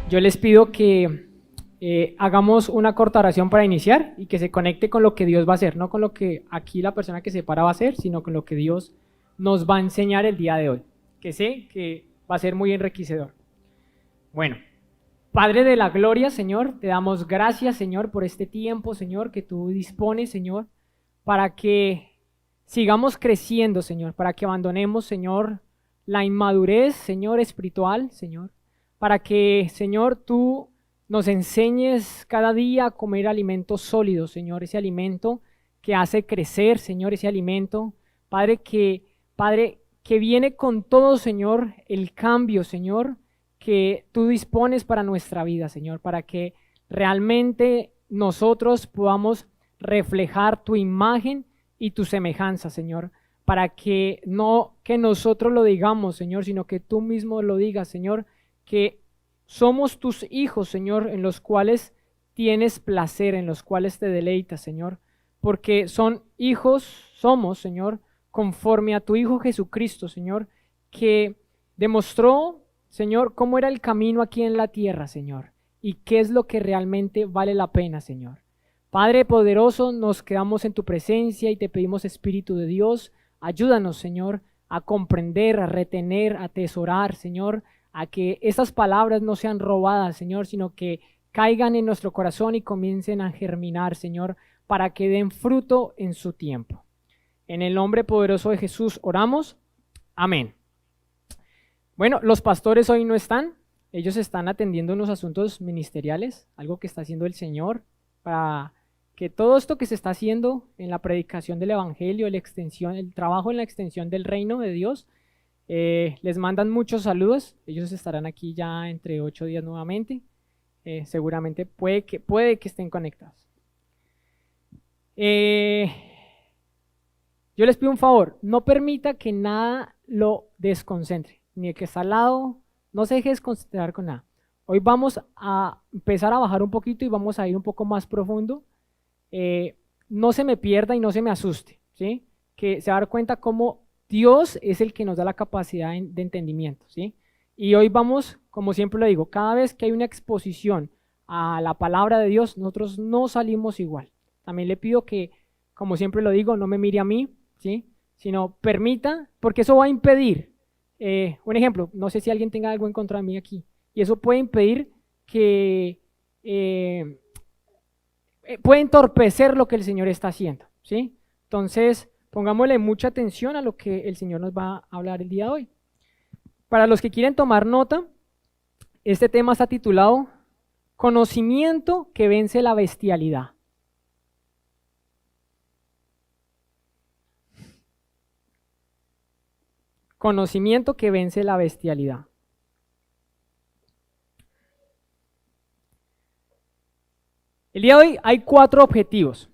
Yo les pido que hagamos una corta oración para iniciar y que se conecte con lo que Dios va a hacer, no con lo que aquí la persona que se para va a hacer, sino con lo que Dios nos va a enseñar el día de hoy, que sé que va a ser muy enriquecedor. Bueno, Padre de la gloria, Señor, te damos gracias, Señor, por este tiempo, Señor, que tú dispones, Señor, para que sigamos creciendo, Señor, para que abandonemos, Señor, la inmadurez, Señor, espiritual, Señor, para que, Señor, tú nos enseñes cada día a comer alimento sólido, Señor, ese alimento que hace crecer, Señor, ese alimento, Padre, que viene con todo, Señor, el cambio, Señor, que tú dispones para nuestra vida, Señor, para que realmente nosotros podamos reflejar tu imagen y tu semejanza, Señor, para que no que nosotros lo digamos, Señor, sino que tú mismo lo digas, Señor, que somos tus hijos, Señor, en los cuales tienes placer, en los cuales te deleitas, Señor, porque son hijos, somos, Señor, conforme a tu Hijo Jesucristo, Señor, que demostró, Señor, cómo era el camino aquí en la tierra, Señor, y qué es lo que realmente vale la pena, Señor. Padre poderoso, nos quedamos en tu presencia y te pedimos, Espíritu de Dios, ayúdanos, Señor, a comprender, a retener, a atesorar, Señor, a que estas palabras no sean robadas, Señor, sino que caigan en nuestro corazón y comiencen a germinar, Señor, para que den fruto en su tiempo. En el nombre poderoso de Jesús oramos. Amén. Bueno, los pastores hoy no están. Ellos están atendiendo unos asuntos ministeriales, algo que está haciendo el Señor para que todo esto que se está haciendo en la predicación del Evangelio, la extensión, el trabajo en la extensión del reino de Dios, les mandan muchos saludos. Ellos estarán aquí ya entre 8 días nuevamente. Seguramente puede que estén conectados. Yo les pido un favor, no permita que nada lo desconcentre, ni el que está al lado, no se deje desconcentrar con nada. Hoy vamos a empezar a bajar un poquito y vamos a ir un poco más profundo. No se me pierda y no se me asuste, ¿sí? Que se va a dar cuenta cómo Dios es el que nos da la capacidad de entendimiento, ¿sí? Y hoy vamos, como siempre lo digo, cada vez que hay una exposición a la palabra de Dios, nosotros no salimos igual. También le pido que, como siempre lo digo, no me mire a mí, ¿sí? Sino permita, porque eso va a impedir, un ejemplo, no sé si alguien tenga algo en contra de mí aquí, y eso puede impedir que, puede entorpecer lo que el Señor está haciendo, ¿sí? Entonces, pongámosle mucha atención a lo que el Señor nos va a hablar el día de hoy. Para los que quieren tomar nota, este tema está titulado Conocimiento que vence la bestialidad. Conocimiento que vence la bestialidad. El día de hoy hay 4 objetivos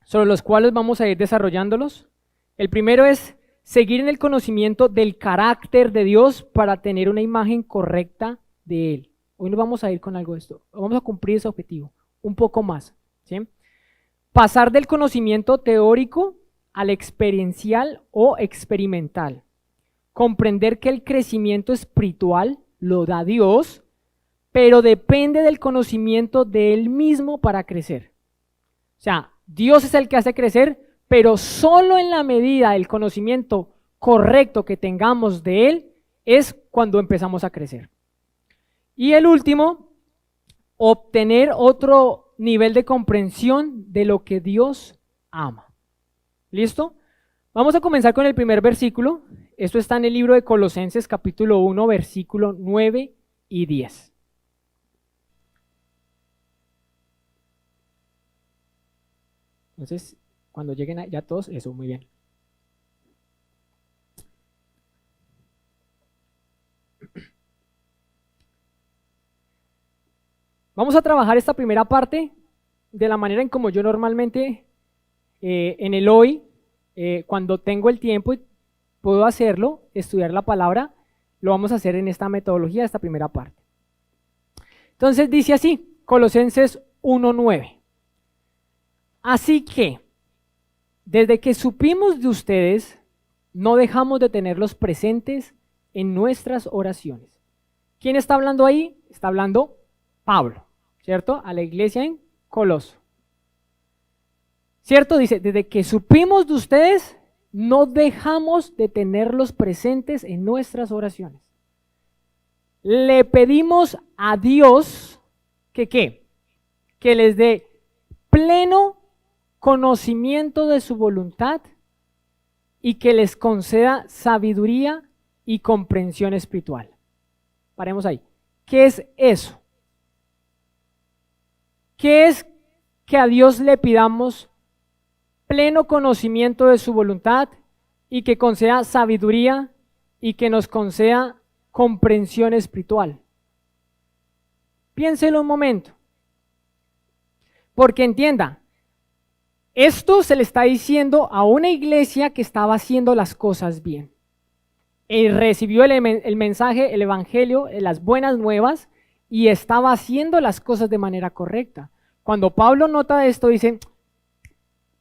sobre los cuales vamos a ir desarrollándolos. El primero es seguir en el conocimiento del carácter de Dios para tener una imagen correcta de Él. Hoy nos vamos a ir con algo de esto. Vamos a cumplir ese objetivo, un poco más, ¿sí? Pasar del conocimiento teórico al experiencial o experimental. Comprender que el crecimiento espiritual lo da Dios, pero depende del conocimiento de Él mismo para crecer. O sea, Dios es el que hace crecer, pero solo en la medida del conocimiento correcto que tengamos de Él es cuando empezamos a crecer. Y el último, obtener otro nivel de comprensión de lo que Dios ama. ¿Listo? Vamos a comenzar con el primer versículo. Esto está en el libro de Colosenses capítulo 1, versículo 9 y 10. Entonces, cuando lleguen ya todos, eso, muy bien. Vamos a trabajar esta primera parte de la manera en como yo normalmente en el hoy, cuando tengo el tiempo y puedo hacerlo, estudiar la palabra, lo vamos a hacer en esta metodología, esta primera parte. Entonces dice así, Colosenses 1:9. Así que, desde que supimos de ustedes, no dejamos de tenerlos presentes en nuestras oraciones. ¿Quién está hablando ahí? Está hablando Pablo, ¿cierto? A la iglesia en Coloso. ¿Cierto? Dice, desde que supimos de ustedes, no dejamos de tenerlos presentes en nuestras oraciones. Le pedimos a Dios que ¿qué? Que les dé pleno conocimiento de su voluntad y que les conceda sabiduría y comprensión espiritual. Paremos ahí. ¿Qué es eso? ¿Qué es que a Dios le pidamos pleno conocimiento de su voluntad y que conceda sabiduría y que nos conceda comprensión espiritual? Piénselo un momento. Porque entienda, esto se le está diciendo a una iglesia que estaba haciendo las cosas bien. Recibió el mensaje, el evangelio, las buenas nuevas y estaba haciendo las cosas de manera correcta. Cuando Pablo nota esto, dice,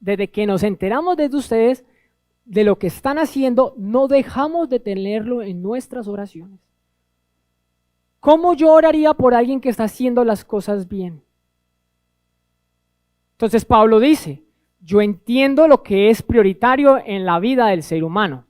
desde que nos enteramos de ustedes, de lo que están haciendo, no dejamos de tenerlo en nuestras oraciones. ¿Cómo yo oraría por alguien que está haciendo las cosas bien? Entonces Pablo dice, yo entiendo lo que es prioritario en la vida del ser humano.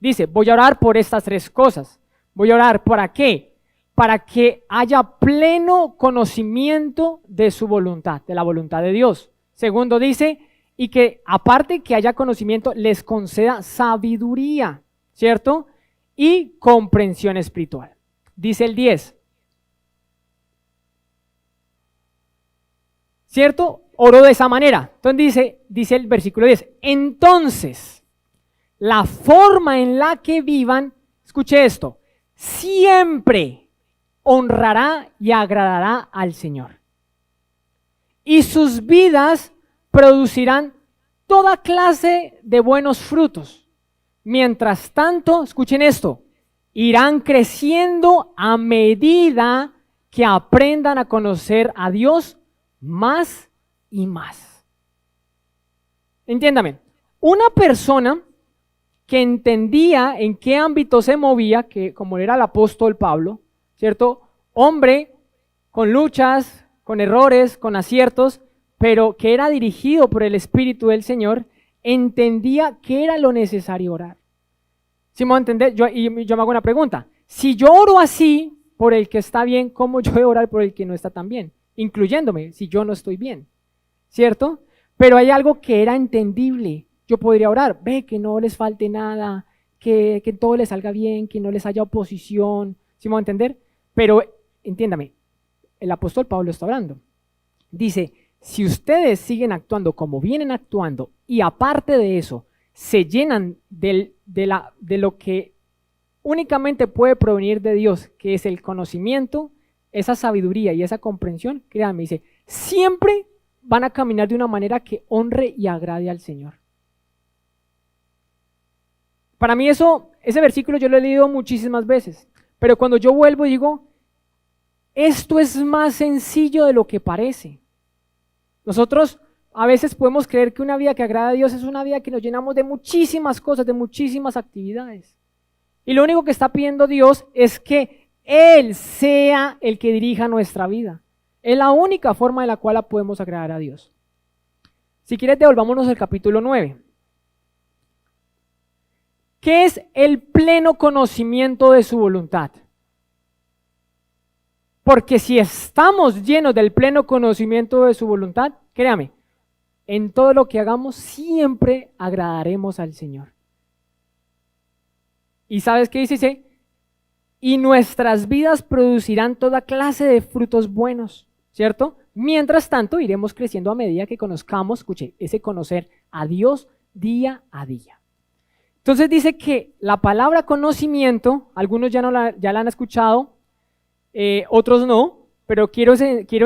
Dice, voy a orar por estas tres cosas. Voy a orar ¿para qué? Para que haya pleno conocimiento de su voluntad, de la voluntad de Dios. Segundo dice, y que aparte que haya conocimiento, les conceda sabiduría, ¿cierto? Y comprensión espiritual. Dice el 10. ¿Cierto? Oró de esa manera. Entonces dice el versículo 10. Entonces, la forma en la que vivan, escuche esto, siempre honrará y agradará al Señor. Y sus vidas producirán toda clase de buenos frutos. Mientras tanto, escuchen esto, irán creciendo a medida que aprendan a conocer a Dios más y más. Entiéndame, una persona que entendía en qué ámbito se movía, que como era el apóstol Pablo, ¿cierto? Hombre con luchas, con errores, con aciertos, pero que era dirigido por el Espíritu del Señor, entendía que era lo necesario orar. ¿Sí me voy a entender? Yo me hago una pregunta. Si yo oro así por el que está bien, ¿cómo yo voy a orar por el que no está tan bien? Incluyéndome, si yo no estoy bien, ¿cierto? Pero hay algo que era entendible. Yo podría orar, ve que no les falte nada, que todo les salga bien, que no les haya oposición, ¿sí me voy a entender? Pero entiéndame, el apóstol Pablo está hablando. Dice, si ustedes siguen actuando como vienen actuando y aparte de eso, se llenan de lo que únicamente puede provenir de Dios, que es el conocimiento, esa sabiduría y esa comprensión, créanme, dice, siempre van a caminar de una manera que honre y agrade al Señor. Para mí ese versículo yo lo he leído muchísimas veces, pero cuando yo vuelvo y digo, esto es más sencillo de lo que parece. Nosotros a veces podemos creer que una vida que agrada a Dios es una vida que nos llenamos de muchísimas cosas, de muchísimas actividades. Y lo único que está pidiendo Dios es que Él sea el que dirija nuestra vida. Es la única forma de la cual podemos agradar a Dios. Si quieres, devolvámonos al capítulo 9. ¿Qué es el pleno conocimiento de su voluntad? Porque si estamos llenos del pleno conocimiento de su voluntad, créame, en todo lo que hagamos siempre agradaremos al Señor. ¿Y sabes qué dice? Y nuestras vidas producirán toda clase de frutos buenos, ¿cierto? Mientras tanto, iremos creciendo a medida que conozcamos, escuche, ese conocer a Dios día a día. Entonces dice que la palabra conocimiento, algunos ya la han escuchado, otros no, pero quiero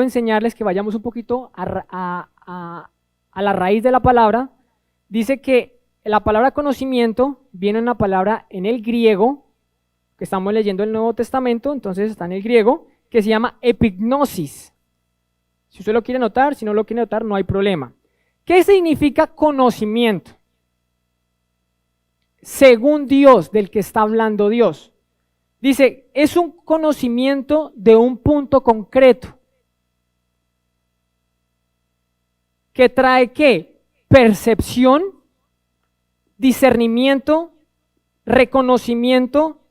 enseñarles que vayamos un poquito a la raíz de la palabra. Dice que la palabra conocimiento viene una palabra en el griego, que estamos leyendo el Nuevo Testamento, entonces está en el griego, que se llama epignosis. Si usted lo quiere notar, si no lo quiere notar, no hay problema. ¿Qué significa conocimiento? Según Dios, del que está hablando Dios. Dice, es un conocimiento de un punto concreto. ¿Que trae qué? Percepción, discernimiento, reconocimiento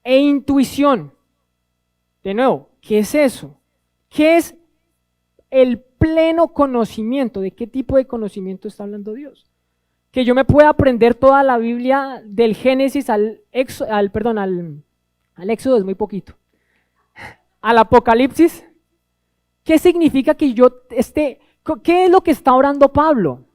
e intuición. De nuevo, ¿qué es eso? ¿Qué es el pleno conocimiento? ¿De qué tipo de conocimiento está hablando Dios? Que yo me pueda aprender toda la Biblia del Génesis al Éxodo es muy poquito, al Apocalipsis. ¿Qué significa que yo esté? ¿Qué es lo que está orando Pablo?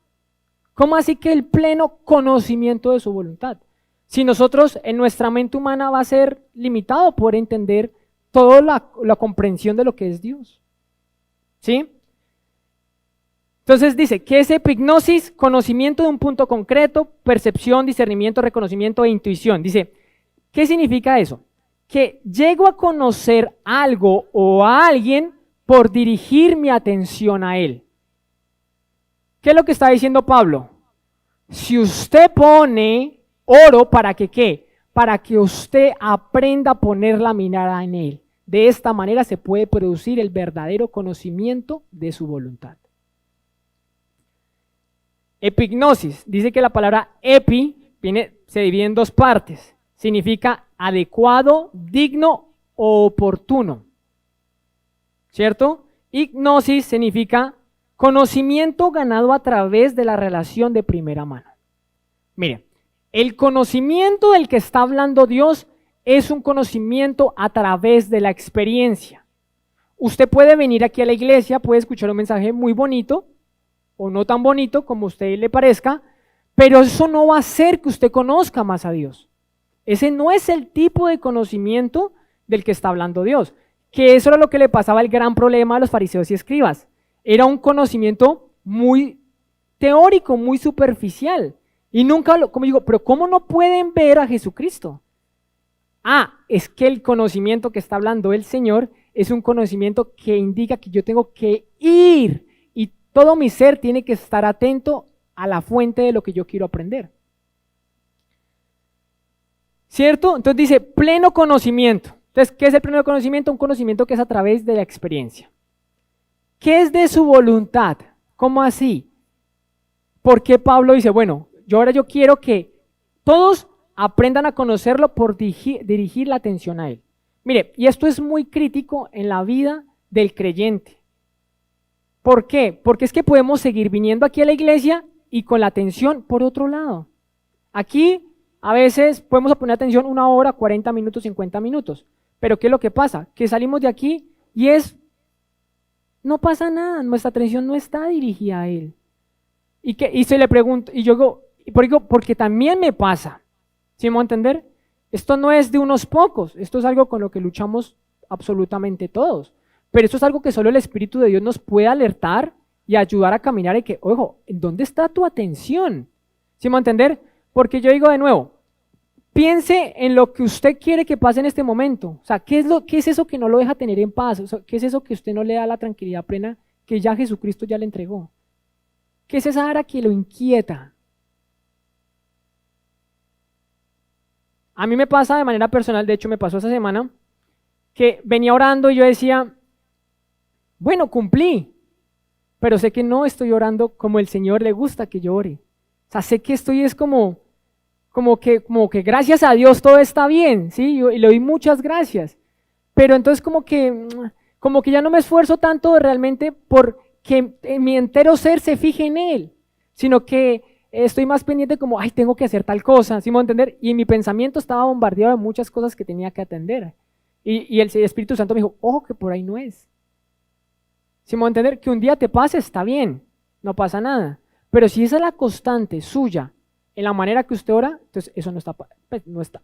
¿Cómo así que el pleno conocimiento de su voluntad? Si nosotros en nuestra mente humana va a ser limitado por entender toda la comprensión de lo que es Dios. ¿Sí? Entonces dice, ¿qué es epignosis? Conocimiento de un punto concreto, percepción, discernimiento, reconocimiento e intuición. Dice, ¿qué significa eso? Que llego a conocer algo o a alguien por dirigir mi atención a él. ¿Qué es lo que está diciendo Pablo? Si usted pone oro, ¿para que qué? Para que usted aprenda a poner la mirada en él. De esta manera se puede producir el verdadero conocimiento de su voluntad. Epignosis, dice que la palabra epi se divide en dos partes. Significa adecuado, digno o oportuno. ¿Cierto? Ignosis significa conocimiento ganado a través de la relación de primera mano. Mire, el conocimiento del que está hablando Dios es un conocimiento a través de la experiencia. Usted puede venir aquí a la iglesia, puede escuchar un mensaje muy bonito o no tan bonito como a usted le parezca, pero eso no va a hacer que usted conozca más a Dios. Ese no es el tipo de conocimiento del que está hablando Dios, que eso era lo que le pasaba el gran problema a los fariseos y escribas. Era un conocimiento muy teórico, muy superficial. Y nunca, como digo, pero ¿cómo no pueden ver a Jesucristo? Es que el conocimiento que está hablando el Señor es un conocimiento que indica que yo tengo que ir y todo mi ser tiene que estar atento a la fuente de lo que yo quiero aprender. ¿Cierto? Entonces dice pleno conocimiento. Entonces, ¿qué es el pleno conocimiento? Un conocimiento que es a través de la experiencia. ¿Qué es de su voluntad? ¿Cómo así? Porque Pablo dice, bueno, yo quiero que todos aprendan a conocerlo por dirigir la atención a él. Mire, y esto es muy crítico en la vida del creyente. ¿Por qué? Porque es que podemos seguir viniendo aquí a la iglesia y con la atención por otro lado. Aquí a veces podemos poner atención 1 hora, 40 minutos, 50 minutos. Pero ¿qué es lo que pasa? Que salimos de aquí y no pasa nada, nuestra atención no está dirigida a él. Y se le pregunta, y yo digo, porque también me pasa. ¿Sí me voy a entender? Esto no es de unos pocos, esto es algo con lo que luchamos absolutamente todos. Pero esto es algo que solo el Espíritu de Dios nos puede alertar y ayudar a caminar y que, ojo, ¿en dónde está tu atención? ¿Sí me voy a entender? Porque yo digo de nuevo, piense en lo que usted quiere que pase en este momento. O sea, ¿qué es eso que no lo deja tener en paz? O sea, ¿qué es eso que usted no le da la tranquilidad plena que ya Jesucristo ya le entregó? ¿Qué es esa área que lo inquieta? A mí me pasa de manera personal, de hecho me pasó esa semana, que venía orando y yo decía, bueno, cumplí, pero sé que no estoy orando como el Señor le gusta que yo ore. O sea, sé que estoy como que gracias a Dios todo está bien, ¿sí? Y le doy muchas gracias. Pero entonces como que ya no me esfuerzo tanto realmente por que mi entero ser se fije en Él, sino que estoy más pendiente como, tengo que hacer tal cosa, ¿sí me voy a entender? Y mi pensamiento estaba bombardeado de muchas cosas que tenía que atender. Y el Espíritu Santo me dijo, ojo que por ahí no es. ¿Sí me voy a entender? Que un día te pase está bien, no pasa nada. Pero si esa es la constante suya, en la manera que usted ora, entonces eso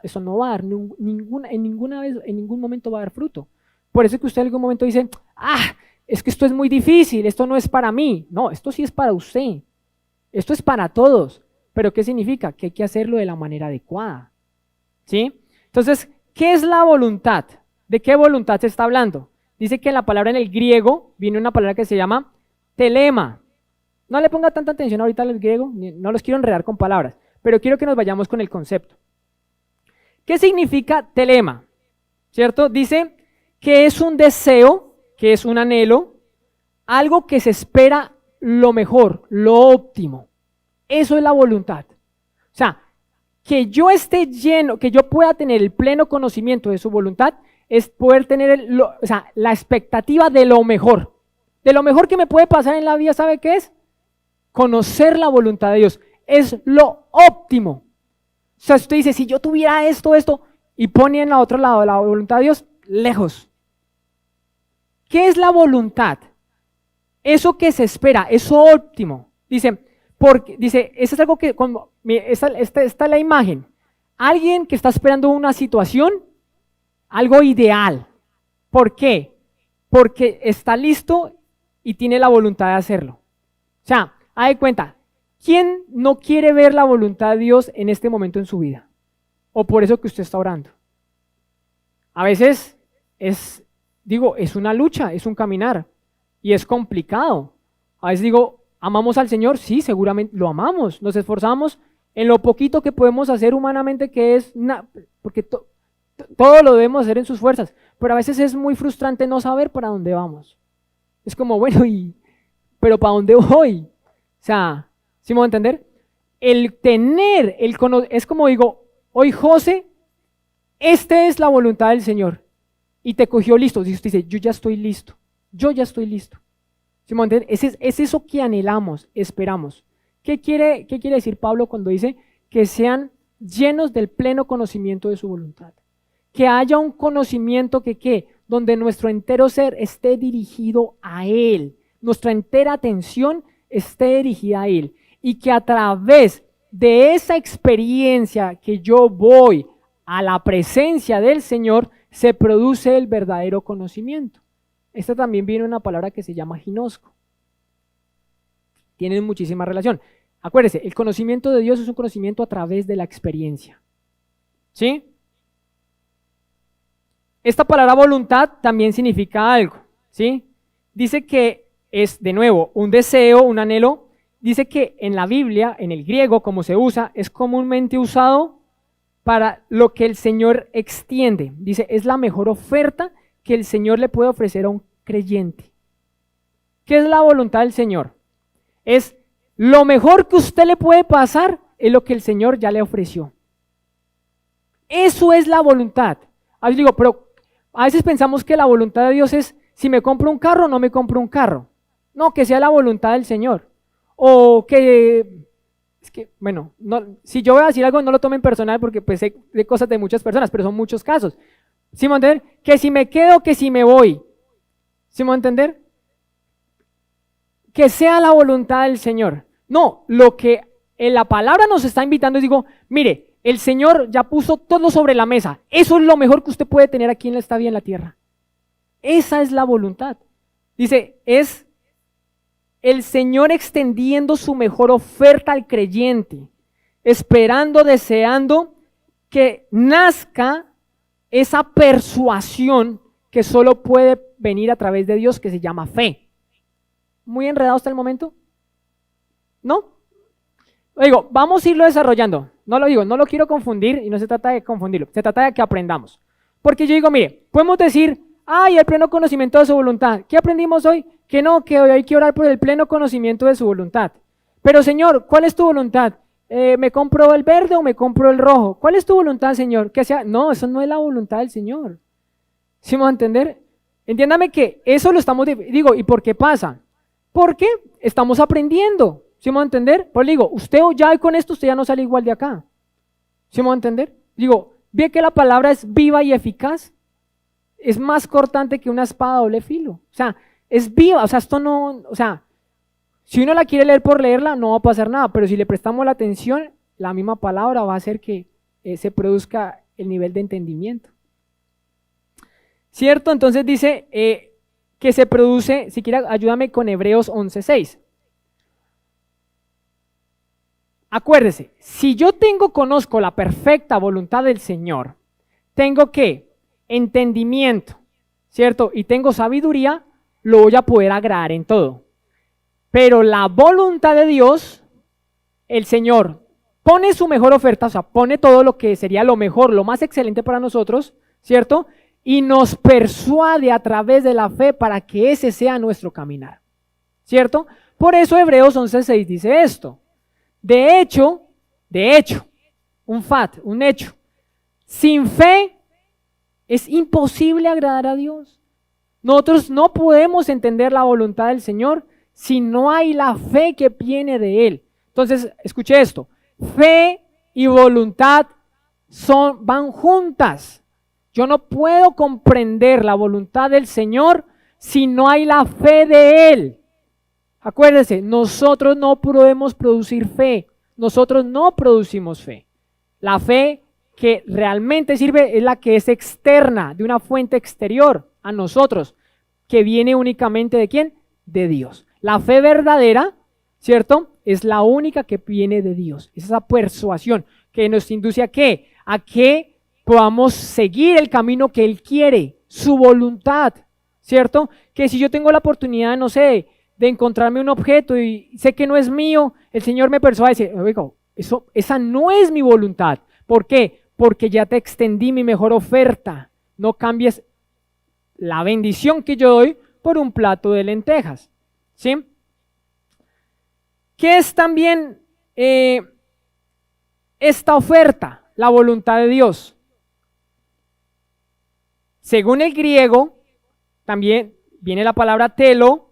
eso no va a dar en ningún momento va a dar fruto. Por eso es que usted en algún momento dice, es que esto es muy difícil, esto no es para mí. No, esto sí es para usted. Esto es para todos. ¿Pero qué significa? Que hay que hacerlo de la manera adecuada. ¿Sí? Entonces, ¿qué es la voluntad? ¿De qué voluntad se está hablando? Dice que en la palabra en el griego viene una palabra que se llama telema. No le ponga tanta atención ahorita al griego, no los quiero enredar con palabras, pero quiero que nos vayamos con el concepto. ¿Qué significa telema? ¿cierto? Dice que es un deseo, que es un anhelo, algo que se espera lo mejor, lo óptimo. Eso es la voluntad. O sea, que yo esté lleno, que yo pueda tener el pleno conocimiento de su voluntad, es poder tener la expectativa de lo mejor. De lo mejor que me puede pasar en la vida, ¿sabe qué es? Conocer la voluntad de Dios. Es lo óptimo. O sea, usted dice, si yo tuviera esto, y pone en el otro lado la voluntad de Dios, lejos. ¿Qué es la voluntad? Eso que se espera, eso óptimo. Dice, eso es algo que, esta es la imagen. Alguien que está esperando una situación, algo ideal. ¿Por qué? Porque está listo y tiene la voluntad de hacerlo. O sea, haz de cuenta, ¿quién no quiere ver la voluntad de Dios en este momento en su vida? O por eso que usted está orando. A veces es una lucha, es un caminar y es complicado. A veces digo, ¿amamos al Señor? Sí, seguramente lo amamos, nos esforzamos en lo poquito que podemos hacer humanamente, que es, porque todo lo debemos hacer en sus fuerzas, pero a veces es muy frustrante no saber para dónde vamos. Es como, bueno, pero ¿para dónde voy? O sea, ¿sí me voy a entender? El tener, es como digo, hoy José, esta es la voluntad del Señor, y te cogió listo, y usted dice, yo ya estoy listo. ¿Sí me voy a entender? Es eso que anhelamos, esperamos. ¿Qué quiere decir Pablo cuando dice que sean llenos del pleno conocimiento de su voluntad? Que haya un conocimiento donde nuestro entero ser esté dirigido a Él, nuestra entera atención esté dirigida a Él, y que a través de esa experiencia que yo voy a la presencia del Señor, se produce el verdadero conocimiento. Esta también viene una palabra que se llama ginosco. Tienen muchísima relación. Acuérdese, el conocimiento de Dios es un conocimiento a través de la experiencia. ¿Sí? Esta palabra voluntad también significa algo. ¿Sí? Dice que es, de nuevo, un deseo, un anhelo. Dice que en la Biblia, en el griego, como se usa, es comúnmente usado para lo que el Señor extiende. Dice, es la mejor oferta que el Señor le puede ofrecer a un creyente. ¿Qué es la voluntad del Señor? Es lo mejor que usted le puede pasar, es lo que el Señor ya le ofreció. Eso es la voluntad. A veces pero a veces pensamos que la voluntad de Dios es si me compro un carro o no me compro un carro. No, que sea la voluntad del Señor. O que, bueno, si yo voy a decir algo no lo tomen personal porque pues sé de cosas de muchas personas, pero son muchos casos. ¿Sí me van a entender? Que si me quedo, que si me voy. ¿Sí me van a entender? Que sea la voluntad del Señor. No, lo que en la palabra nos está invitando es, mire, el Señor ya puso todo sobre la mesa. Eso es lo mejor que usted puede tener aquí en esta vida en la tierra. Esa es la voluntad. Dice, es el Señor extendiendo su mejor oferta al creyente, esperando, deseando que nazca esa persuasión que solo puede venir a través de Dios, que se llama fe. ¿Muy enredado hasta el momento? ¿No? Vamos a irlo desarrollando. No lo quiero confundir y no se trata de confundirlo, se trata de que aprendamos. Porque yo digo, mire, podemos decir, el pleno conocimiento de su voluntad. ¿Qué aprendimos hoy? Que hoy hay que orar por el pleno conocimiento de su voluntad. Pero Señor, ¿cuál es tu voluntad? ¿Me compro el verde o me compro el rojo? ¿Cuál es tu voluntad, Señor? Que sea, no, eso no es la voluntad del Señor. ¿Sí me va a entender? Entiéndame que eso lo estamos, ¿y por qué pasa? Porque estamos aprendiendo. ¿Sí me va a entender? Pues usted ya con esto, usted ya no sale igual de acá. ¿Sí me va a entender? Ve que la palabra es viva y eficaz. Es más cortante que una espada de doble filo. O sea, es viva, si uno la quiere leer por leerla, no va a pasar nada, pero si le prestamos la atención, la misma palabra va a hacer que se produzca el nivel de entendimiento. ¿Cierto? Entonces dice que se produce, si quiere ayúdame con Hebreos 11:6. Acuérdese, si yo conozco la perfecta voluntad del Señor, tengo entendimiento, ¿cierto? Y tengo sabiduría, lo voy a poder agradar en todo. Pero la voluntad de Dios, el Señor pone su mejor oferta, pone todo lo que sería lo mejor, lo más excelente para nosotros, ¿cierto? y nos persuade a través de la fe para que ese sea nuestro caminar, ¿cierto? Por eso Hebreos 11:6 dice esto. De hecho, un hecho, sin fe es imposible agradar a Dios. Nosotros no podemos entender la voluntad del Señor si no hay la fe que viene de Él. Entonces, escuche esto, fe y voluntad van juntas. Yo no puedo comprender la voluntad del Señor si no hay la fe de Él. Acuérdense, nosotros no podemos producir fe, nosotros no producimos fe. La fe que realmente sirve es la que es externa, de una fuente exterior a nosotros, que viene únicamente ¿de quién? De Dios. La fe verdadera, ¿cierto? Es la única que viene de Dios. Es esa persuasión que nos induce ¿a qué? A que podamos seguir el camino que Él quiere, su voluntad, ¿cierto? Que si yo tengo la oportunidad, no sé, de encontrarme un objeto y sé que no es mío, el Señor me persuade y dice, oiga, esa no es mi voluntad. ¿Por qué? Porque ya te extendí mi mejor oferta. No cambies la bendición que yo doy por un plato de lentejas, ¿sí? ¿Qué es también esta oferta? La voluntad de Dios. Según el griego, también viene la palabra telo.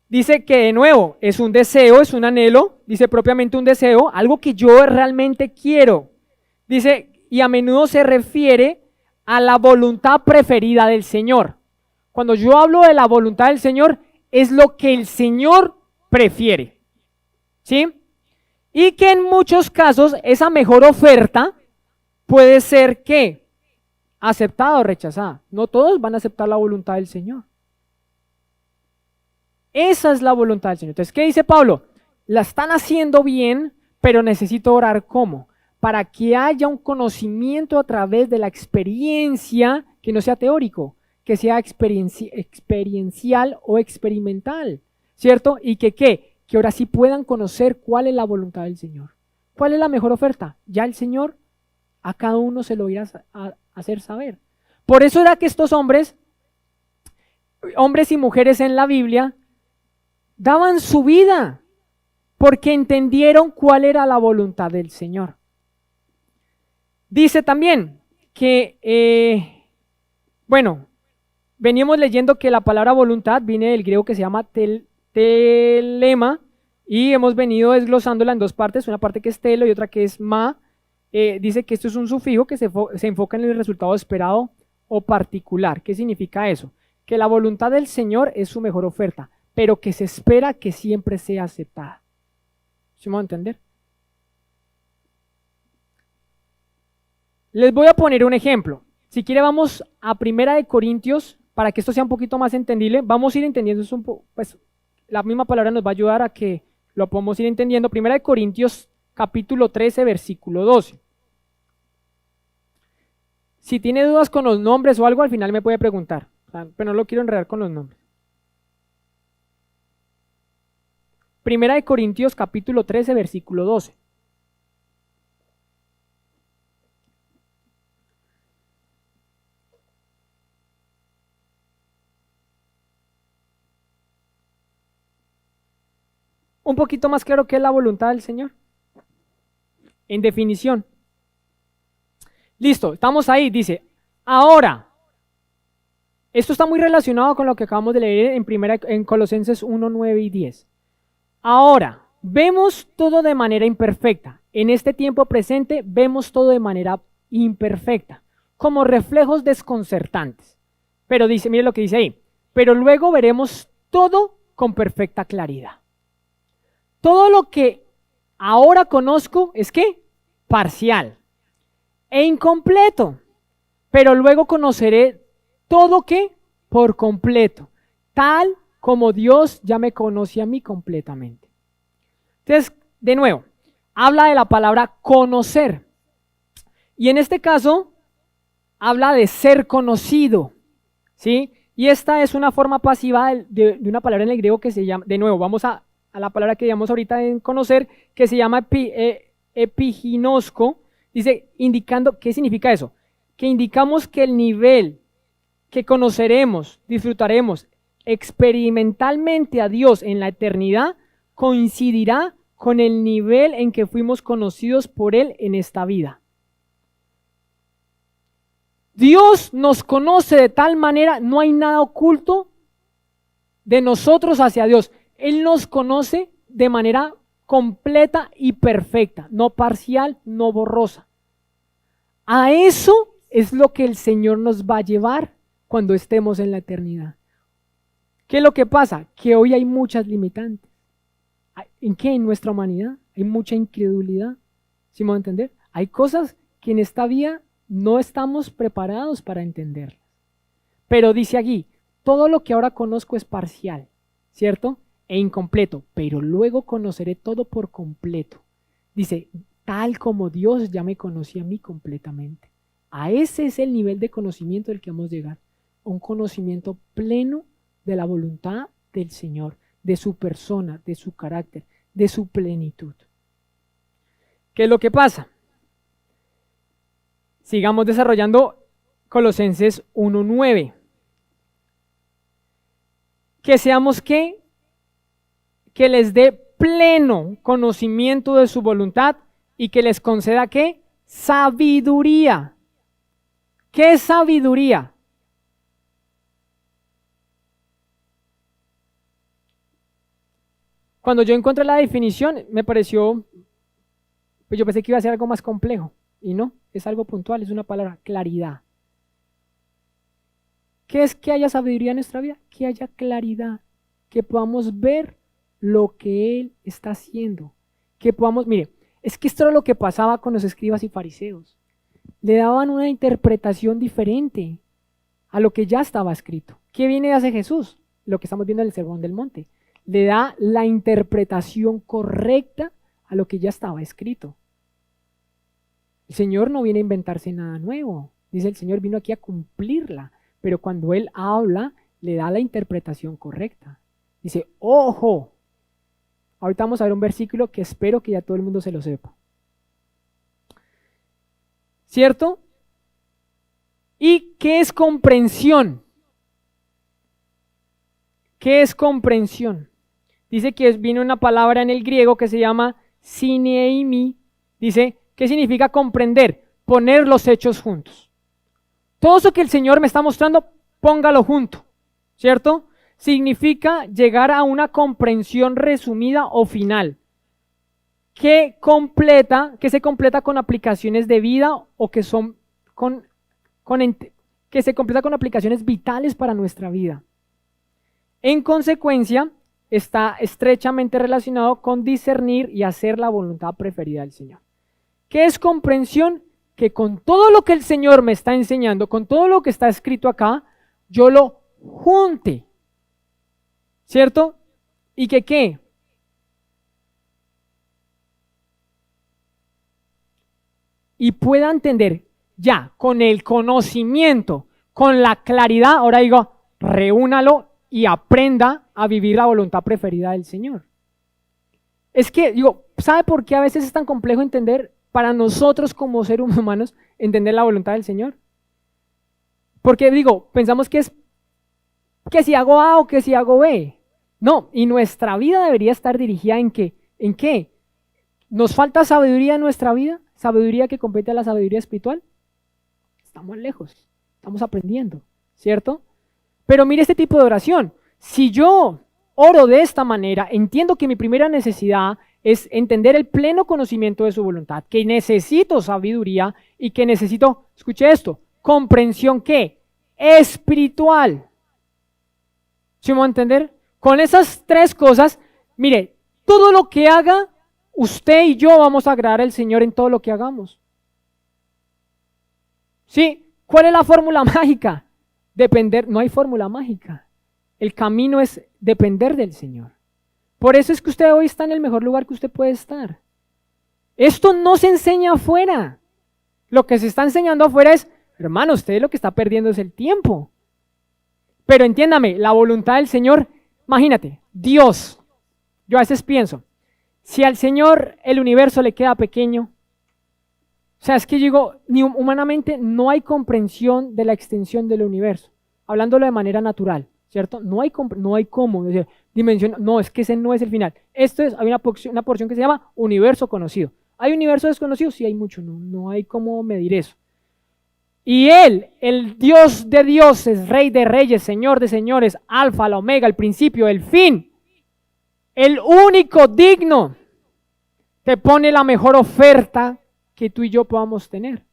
Dice que de nuevo es un deseo, es un anhelo, dice propiamente un deseo, algo que yo realmente quiero. Dice, y a menudo se refiere a la voluntad preferida del Señor. Cuando yo hablo de la voluntad del Señor, es lo que el Señor prefiere, ¿sí? Y que en muchos casos esa mejor oferta puede ser ¿qué? Aceptada o rechazada. No todos van a aceptar la voluntad del Señor. Esa es la voluntad del Señor. Entonces, ¿qué dice Pablo? La están haciendo bien, pero necesito orar ¿cómo? Para que haya un conocimiento a través de la experiencia que no sea teórico, que sea experiencial o experimental, ¿cierto? Y que ¿qué? Que ahora sí puedan conocer cuál es la voluntad del Señor. ¿Cuál es la mejor oferta? Ya el Señor a cada uno se lo irá a hacer saber. Por eso era que estos hombres y mujeres en la Biblia, daban su vida porque entendieron cuál era la voluntad del Señor. Dice también que, veníamos leyendo que la palabra voluntad viene del griego que se llama telema y hemos venido desglosándola en dos partes, una parte que es telo y otra que es ma. Dice que esto es un sufijo que se enfoca en el resultado esperado o particular. ¿Qué significa eso? Que la voluntad del Señor es su mejor oferta, pero que se espera que siempre sea aceptada. ¿Sí me van a entender? Les voy a poner un ejemplo. Si quiere vamos a 1 Corintios, para que esto sea un poquito más entendible, vamos a ir entendiendo eso un poco, pues la misma palabra nos va a ayudar a que lo podamos ir entendiendo. 1 Corintios capítulo 13, versículo 12. Si tiene dudas con los nombres o algo, al final me puede preguntar, pero no lo quiero enredar con los nombres. 1 Corintios capítulo 13, versículo 12. Un poquito más claro qué es la voluntad del Señor. En definición. Listo, estamos ahí, dice, ahora, esto está muy relacionado con lo que acabamos de leer en Colosenses 1, 9 y 10. Ahora, vemos todo de manera imperfecta. En este tiempo presente vemos todo de manera imperfecta, como reflejos desconcertantes. Pero dice, mire lo que dice ahí, pero luego veremos todo con perfecta claridad. Todo lo que ahora conozco es ¿qué? Parcial e incompleto, pero luego conoceré todo ¿qué? Por completo, tal como Dios ya me conoce a mí completamente. Entonces, de nuevo, habla de la palabra conocer, y en este caso, habla de ser conocido, ¿sí? Y esta es una forma pasiva de una palabra en el griego que se llama, de nuevo, vamos a la palabra que digamos ahorita en conocer, que se llama epiginosco, dice, indicando, ¿qué significa eso? que indicamos que el nivel que conoceremos, disfrutaremos experimentalmente a Dios en la eternidad coincidirá con el nivel en que fuimos conocidos por Él en esta vida. Dios nos conoce de tal manera, no hay nada oculto de nosotros hacia Dios. Él nos conoce de manera completa y perfecta, no parcial, no borrosa. A eso es lo que el Señor nos va a llevar cuando estemos en la eternidad. ¿Qué es lo que pasa? Que hoy hay muchas limitantes. ¿En qué? En nuestra humanidad hay mucha incredulidad. ¿Sí me van a entender? Hay cosas que en esta vida no estamos preparados para entenderlas. Pero dice aquí, todo lo que ahora conozco es parcial, ¿cierto? E incompleto, pero luego conoceré todo por completo. Dice, tal como Dios ya me conocía a mí completamente. A ese es el nivel de conocimiento del que vamos a llegar. Un conocimiento pleno de la voluntad del Señor, de su persona, de su carácter, de su plenitud. ¿Qué es lo que pasa? Sigamos desarrollando Colosenses 1:9. Que seamos ¿qué? Que les dé pleno conocimiento de su voluntad y que les conceda ¿qué? Sabiduría. ¿Qué es sabiduría? Cuando yo encontré la definición, me pareció, pues yo pensé que iba a ser algo más complejo, y no, es algo puntual, es una palabra, claridad. ¿Qué es que haya sabiduría en nuestra vida? Que haya claridad, que podamos ver lo que Él está haciendo, que podamos, mire, es que esto era lo que pasaba con los escribas y fariseos, le daban una interpretación diferente a lo que ya estaba escrito. ¿Qué viene de hacer Jesús? Lo que estamos viendo en el Sermón del Monte. Le da la interpretación correcta a lo que ya estaba escrito. El Señor no viene a inventarse nada nuevo. Dice el Señor vino aquí a cumplirla, pero cuando Él habla, le da la interpretación correcta. Dice, ojo, ahorita vamos a ver un versículo que espero que ya todo el mundo se lo sepa. ¿Cierto? ¿Y qué es comprensión? ¿Qué es comprensión? Dice que vino una palabra en el griego que se llama sineimi. Dice, ¿qué significa comprender? Poner los hechos juntos. Todo eso que el Señor me está mostrando, póngalo junto, ¿cierto? Significa llegar a una comprensión resumida o final, que se completa con aplicaciones de vida o que son que se completa con aplicaciones vitales para nuestra vida. En consecuencia, está estrechamente relacionado con discernir y hacer la voluntad preferida del Señor. ¿Qué es comprensión? Que con todo lo que el Señor me está enseñando, con todo lo que está escrito acá, yo lo junte, ¿cierto? ¿Y que qué? Y pueda entender ya con el conocimiento, con la claridad, ahora digo, reúnalo y aprenda a vivir la voluntad preferida del Señor. Es que, digo, ¿sabe por qué a veces es tan complejo entender para nosotros como seres humanos entender la voluntad del Señor? Porque digo, pensamos que es que si hago A o que si hago B. No, y nuestra vida debería estar dirigida ¿en qué? ¿En qué? ¿Nos falta sabiduría en nuestra vida? ¿Sabiduría que compete a la sabiduría espiritual? Estamos lejos, estamos aprendiendo, ¿cierto? Pero mire este tipo de oración. Si yo oro de esta manera, entiendo que mi primera necesidad es entender el pleno conocimiento de su voluntad, que necesito sabiduría y que necesito, escuche esto, comprensión ¿qué? Espiritual. ¿Sí me va a entender? Con esas tres cosas, mire, todo lo que haga, usted y yo vamos a agradar al Señor en todo lo que hagamos. ¿Sí? ¿Cuál es la fórmula mágica? Depender, no hay fórmula mágica. El camino es depender del Señor. Por eso es que usted hoy está en el mejor lugar que usted puede estar. Esto no se enseña afuera. Lo que se está enseñando afuera es, hermano, usted lo que está perdiendo es el tiempo. Pero entiéndame, la voluntad del Señor, imagínate, Dios, yo a veces pienso, si al Señor el universo le queda pequeño, o sea, es que digo, ni humanamente no hay comprensión de la extensión del universo, hablándolo de manera natural, ¿cierto? No hay cómo, decir, dimensión, no, es que ese no es el final. Hay una porción que se llama universo conocido. ¿Hay universo desconocido? Sí, hay mucho, no hay cómo medir eso. Y Él, el Dios de dioses, Rey de reyes, Señor de señores, Alfa, la Omega, el principio, el fin, el único digno, te pone la mejor oferta que tú y yo podamos tener.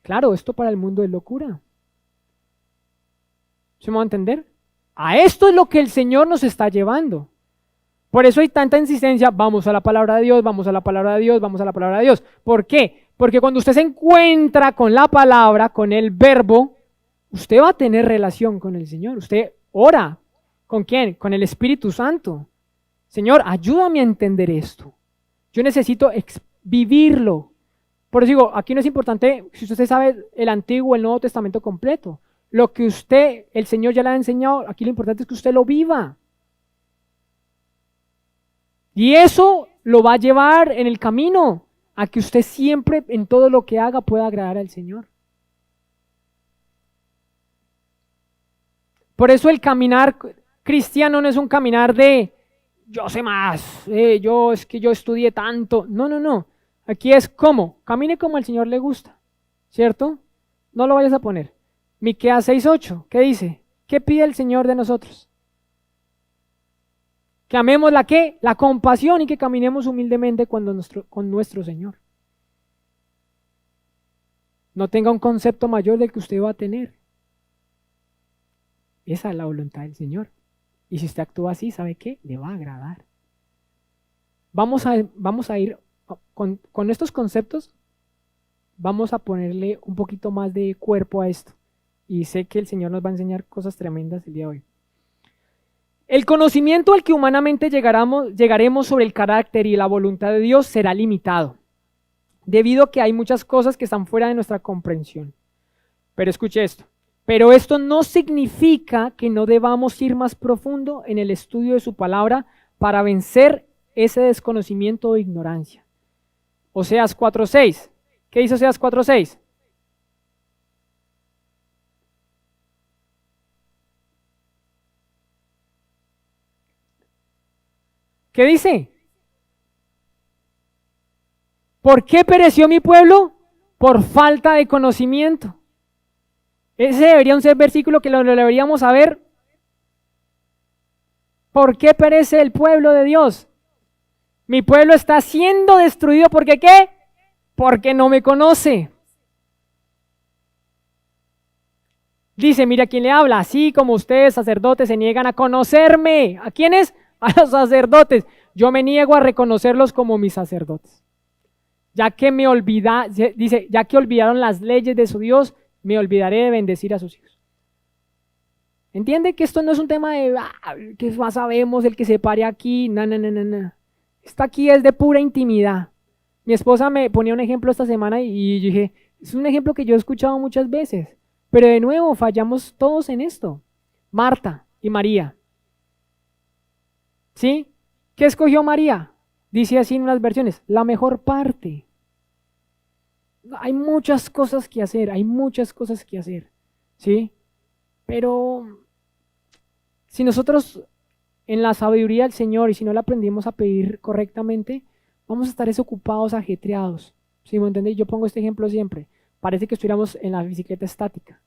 Claro, esto para el mundo es locura. ¿Se me va a entender? A esto es lo que el Señor nos está llevando. Por eso hay tanta insistencia, vamos a la palabra de Dios, vamos a la palabra de Dios, vamos a la palabra de Dios. ¿Por qué? Porque cuando usted se encuentra con la palabra, con el verbo, usted va a tener relación con el Señor. Usted ora. ¿Con quién? Con el Espíritu Santo. Señor, ayúdame a entender esto. Yo necesito vivirlo. Por eso digo, aquí no es importante si usted sabe el Antiguo o el Nuevo Testamento completo. Lo que el Señor ya le ha enseñado, aquí lo importante es que usted lo viva. Y eso lo va a llevar en el camino a que usted siempre en todo lo que haga pueda agradar al Señor. Por eso el caminar cristiano no es un caminar de yo sé más, es que yo estudié tanto. No. Aquí es como, camine como al Señor le gusta, ¿cierto? No lo vayas a poner. Miqueas 6:8, ¿qué dice? ¿Qué pide el Señor de nosotros? Que amemos la compasión y que caminemos humildemente con nuestro Señor. No tenga un concepto mayor del que usted va a tener. Esa es la voluntad del Señor. Y si usted actúa así, ¿sabe qué? Le va a agradar. Vamos a ir con estos conceptos, vamos a ponerle un poquito más de cuerpo a esto. Y sé que el Señor nos va a enseñar cosas tremendas el día de hoy. El conocimiento al que humanamente llegaremos sobre el carácter y la voluntad de Dios será limitado, debido a que hay muchas cosas que están fuera de nuestra comprensión. Pero escuche esto. Pero esto no significa que no debamos ir más profundo en el estudio de su palabra para vencer ese desconocimiento o ignorancia. Oseas 4:6. ¿Qué dice Oseas 4:6? ¿Qué dice? ¿Por qué pereció mi pueblo? Por falta de conocimiento. Ese debería ser versículo que lo deberíamos saber. ¿Por qué perece el pueblo de Dios? Mi pueblo está siendo destruido porque ¿qué? Porque no me conoce. Dice, mira quién le habla, así como ustedes sacerdotes se niegan a conocerme. ¿A quiénes? A los sacerdotes. Yo me niego a reconocerlos como mis sacerdotes. Ya que dice, ya que olvidaron las leyes de su Dios, me olvidaré de bendecir a sus hijos. ¿Entiende que esto no es un tema de, que más sabemos, el que se pare aquí? No. Esto aquí es de pura intimidad. Mi esposa me ponía un ejemplo esta semana y yo dije, es un ejemplo que yo he escuchado muchas veces, pero de nuevo fallamos todos en esto. Marta y María. ¿Sí? ¿Qué escogió María? Dice así en unas versiones, la mejor parte. Hay muchas cosas que hacer, ¿sí? Pero si nosotros en la sabiduría del Señor y si no la aprendimos a pedir correctamente, vamos a estar desocupados, ajetreados. ¿Sí me entendéis? Yo pongo este ejemplo siempre. Parece que estuviéramos en la bicicleta estática.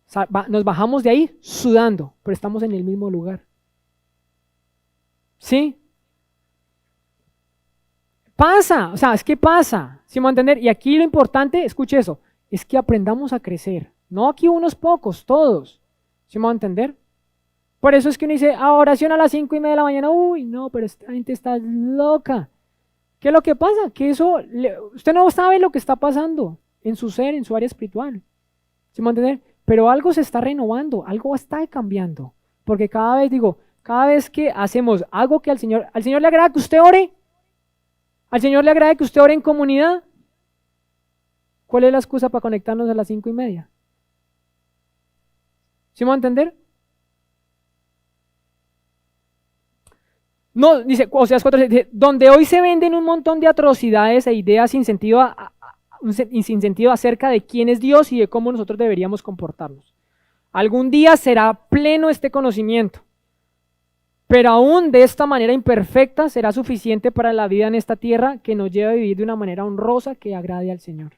O sea, nos bajamos de ahí sudando, pero estamos en el mismo lugar. ¿Sí? Pasa, o sea, es que pasa, ¿sí me va a entender? Y aquí lo importante, escuche eso, es que aprendamos a crecer. No aquí unos pocos, todos. ¿Sí me va a entender? Por eso es que uno dice, oración a las 5:30 de la mañana. Uy, no, pero esta gente está loca. ¿Qué es lo que pasa? Que usted no sabe lo que está pasando en su ser, en su área espiritual. ¿Sí me va a entender? Pero algo se está renovando, algo está cambiando. Porque cada vez que hacemos algo que al Señor le agrada que usted ore. ¿Al Señor le agrada que usted ore en comunidad? ¿Cuál es la excusa para conectarnos a las 5:30? ¿Sí me va a entender? No, dice Oseas 4, dice, donde hoy se venden un montón de atrocidades e ideas sin sentido, sin sentido acerca de quién es Dios y de cómo nosotros deberíamos comportarnos. Algún día será pleno este conocimiento, pero aún de esta manera imperfecta será suficiente para la vida en esta tierra que nos lleva a vivir de una manera honrosa que agrade al Señor.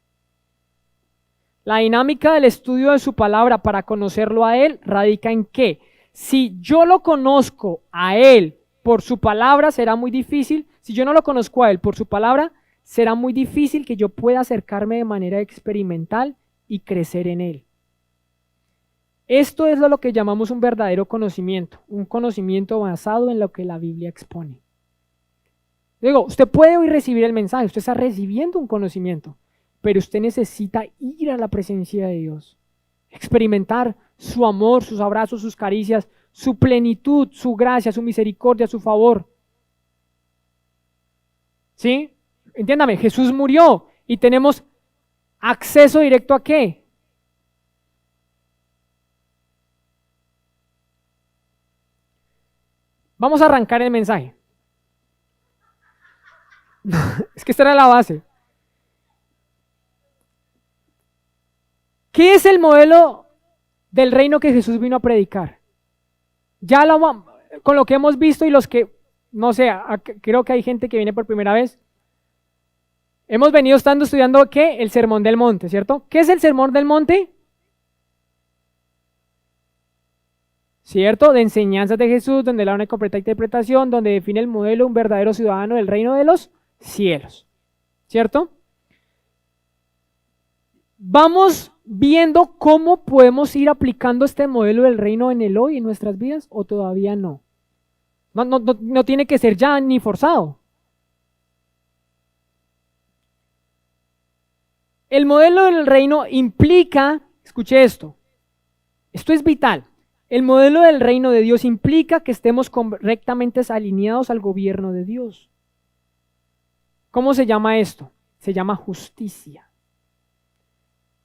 La dinámica del estudio de su palabra para conocerlo a Él radica en que si yo lo conozco a Él por su palabra será muy difícil, si yo no lo conozco a Él por su palabra, será muy difícil que yo pueda acercarme de manera experimental y crecer en Él. Esto es lo que llamamos un verdadero conocimiento, un conocimiento basado en lo que la Biblia expone. Digo, usted puede hoy recibir el mensaje, usted está recibiendo un conocimiento, pero usted necesita ir a la presencia de Dios, experimentar su amor, sus abrazos, sus caricias, su plenitud, su gracia, su misericordia, su favor. ¿Sí? Entiéndame, Jesús murió y tenemos acceso directo ¿a qué? Vamos a arrancar el mensaje. Es que esta era la base. ¿Qué es el modelo del reino que Jesús vino a predicar? Ya con lo que hemos visto y los que, no sé, creo que hay gente que viene por primera vez. Hemos venido estudiando ¿qué? El Sermón del Monte, ¿cierto? ¿Qué es el Sermón del Monte? ¿Cierto? De enseñanzas de Jesús, donde da una completa interpretación, donde define el modelo de un verdadero ciudadano del reino de los cielos, ¿cierto? Vamos viendo cómo podemos ir aplicando este modelo del reino en el hoy, en nuestras vidas, o todavía no. No tiene que ser ya ni forzado. El modelo del reino implica, escuche esto es vital. El modelo del reino de Dios implica que estemos correctamente alineados al gobierno de Dios. ¿Cómo se llama esto? Se llama justicia.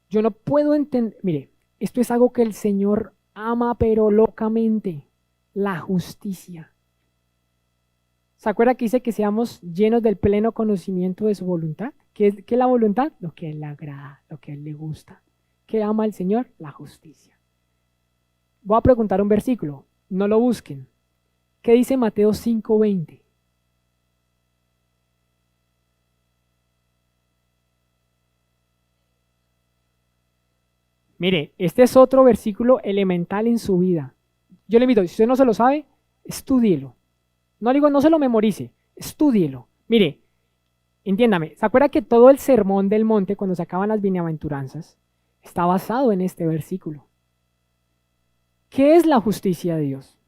Yo no puedo entender, mire, esto es algo que el Señor ama pero locamente, la justicia. ¿Se acuerda que dice que seamos llenos del pleno conocimiento de su voluntad? ¿Qué es la voluntad? Lo que a Él le agrada, lo que a Él le gusta. ¿Qué ama el Señor? La justicia. Voy a preguntar un versículo, no lo busquen. ¿Qué dice Mateo 5:20? Mire, este es otro versículo elemental en su vida. Yo le invito, si usted no se lo sabe, estúdielo. No digo no se lo memorice, estúdielo. Mire, entiéndame, ¿se acuerda que todo el sermón del monte, cuando se acaban las bienaventuranzas, está basado en este versículo? ¿Qué es la justicia de Dios?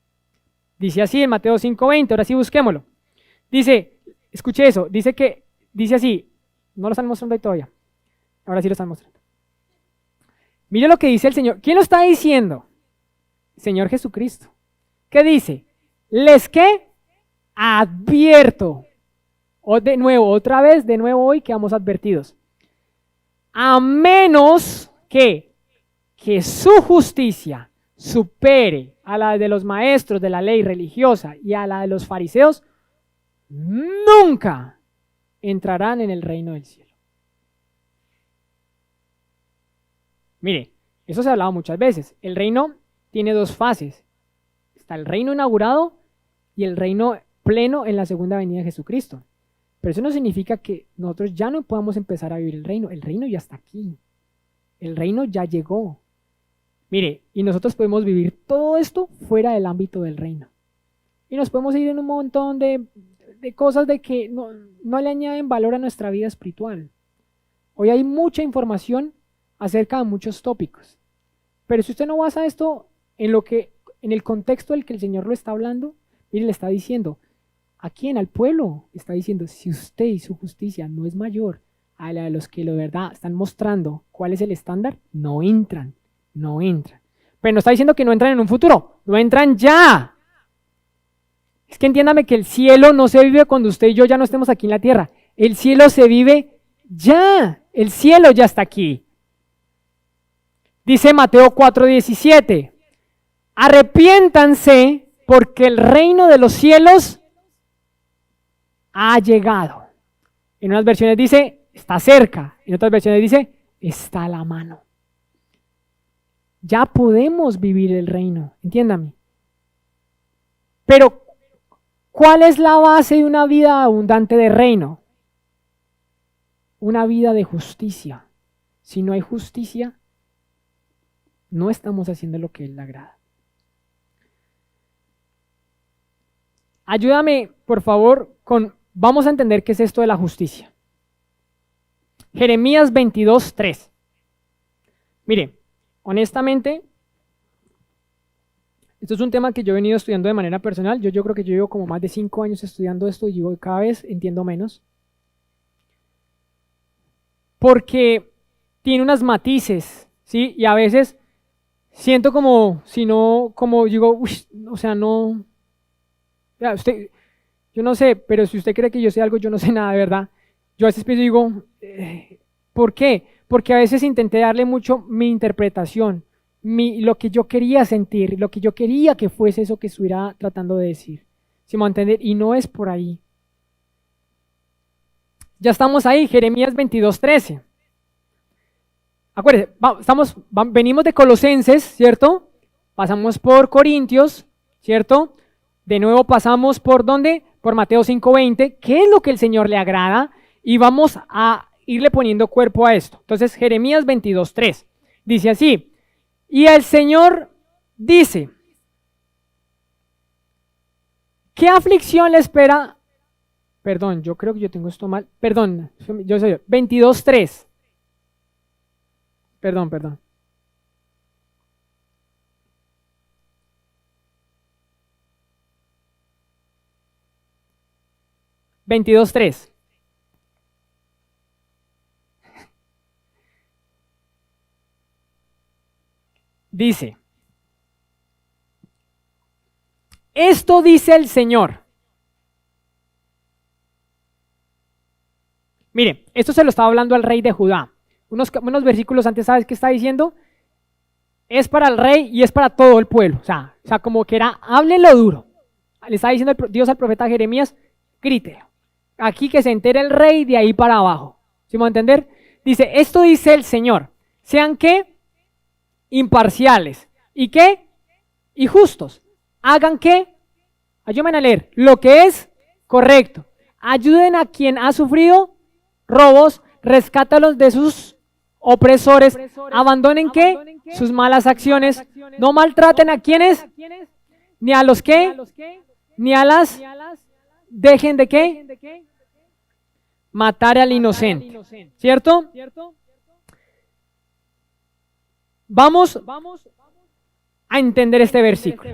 Dice así en Mateo 5:20, ahora sí busquémoslo. Dice, escuche eso, dice así, no lo están mostrando ahí todavía, ahora sí lo están mostrando. Mire lo que dice el Señor. ¿Quién lo está diciendo? Señor Jesucristo. ¿Qué dice? ¿Les qué? Advierto. O de nuevo, otra vez, de nuevo hoy quedamos advertidos. A menos que su justicia supere a la de los maestros de la ley religiosa y a la de los fariseos, nunca entrarán en el reino del cielo. Mire, eso se ha hablado muchas veces. El reino tiene dos fases. Está el reino inaugurado y el reino pleno en la segunda venida de Jesucristo. Pero eso no significa que nosotros ya no podamos empezar a vivir el reino. El reino ya está aquí. El reino ya llegó. Mire, y nosotros podemos vivir todo esto fuera del ámbito del reino. Y nos podemos ir en un montón de cosas de que no le añaden valor a nuestra vida espiritual. Hoy hay mucha información acerca de muchos tópicos. Pero si usted no basa esto en el contexto del que el Señor lo está hablando, mire, le está diciendo, ¿a quién? Al pueblo. Está diciendo, si usted y su justicia no es mayor a la de los que la verdad están mostrando cuál es el estándar, no entran. Pero no está diciendo que no entran en un futuro, no entran ya. Es que entiéndame que el cielo no se vive cuando usted y yo ya no estemos aquí en la tierra. El cielo se vive ya. El cielo ya está aquí. Dice Mateo 4:17, arrepiéntanse porque el reino de los cielos ha llegado. En unas versiones dice, está cerca. En otras versiones dice, está a la mano. Ya podemos vivir el reino, entiéndame. Pero, ¿cuál es la base de una vida abundante de reino? Una vida de justicia. Si no hay justicia, no estamos haciendo lo que Él le agrada. Ayúdame, por favor, vamos a entender qué es esto de la justicia. Jeremías 22:3. Mire, honestamente, esto es un tema que yo he venido estudiando de manera personal. Yo creo que yo llevo como más de 5 años estudiando esto y yo cada vez entiendo menos. Porque tiene unos matices, ¿sí? Y a veces siento como, si no, como digo, uy, o sea, no, ya, yo no sé, pero si usted cree que yo sé algo, yo no sé nada, de verdad. Yo a veces pienso y digo, ¿por qué? Porque a veces intenté darle mucho mi interpretación, lo que yo quería sentir, lo que yo quería que fuese eso que estuviera tratando de decir. ¿Sí me va a entender? Y no es por ahí. Ya estamos ahí, Jeremías 22:13. Acuérdense, venimos de Colosenses, ¿cierto? Pasamos por Corintios, ¿cierto? De nuevo pasamos por ¿dónde? Por Mateo 5:20. ¿Qué es lo que el Señor le agrada? Y vamos a irle poniendo cuerpo a esto. Entonces, Jeremías 22:3 dice así: y el Señor dice, ¿qué aflicción le espera? Perdón, yo creo que yo tengo esto mal. Perdón, yo soy 22:3. Perdón. $22.3. Dice, esto dice el Señor. Mire, esto se lo estaba hablando al rey de Judá. Unos versículos antes, ¿sabes qué está diciendo? Es para el rey y es para todo el pueblo. O sea como que era, háblenlo duro. Le está diciendo Dios al profeta Jeremías, grítelo. Aquí que se entere el rey de ahí para abajo. ¿Sí me va a entender? Dice, esto dice el Señor. ¿Sean qué? Imparciales. ¿Y qué? Y justos. ¿Hagan qué? Ayúdenme a leer. Lo que es correcto. Ayuden a quien ha sufrido robos. Rescátalos de sus opresores. ¿Abandonen qué? Sus malas acciones. No maltraten a quienes, ni a los que, ni a las, dejen de qué, matar al inocente, ¿cierto? Vamos a entender este versículo.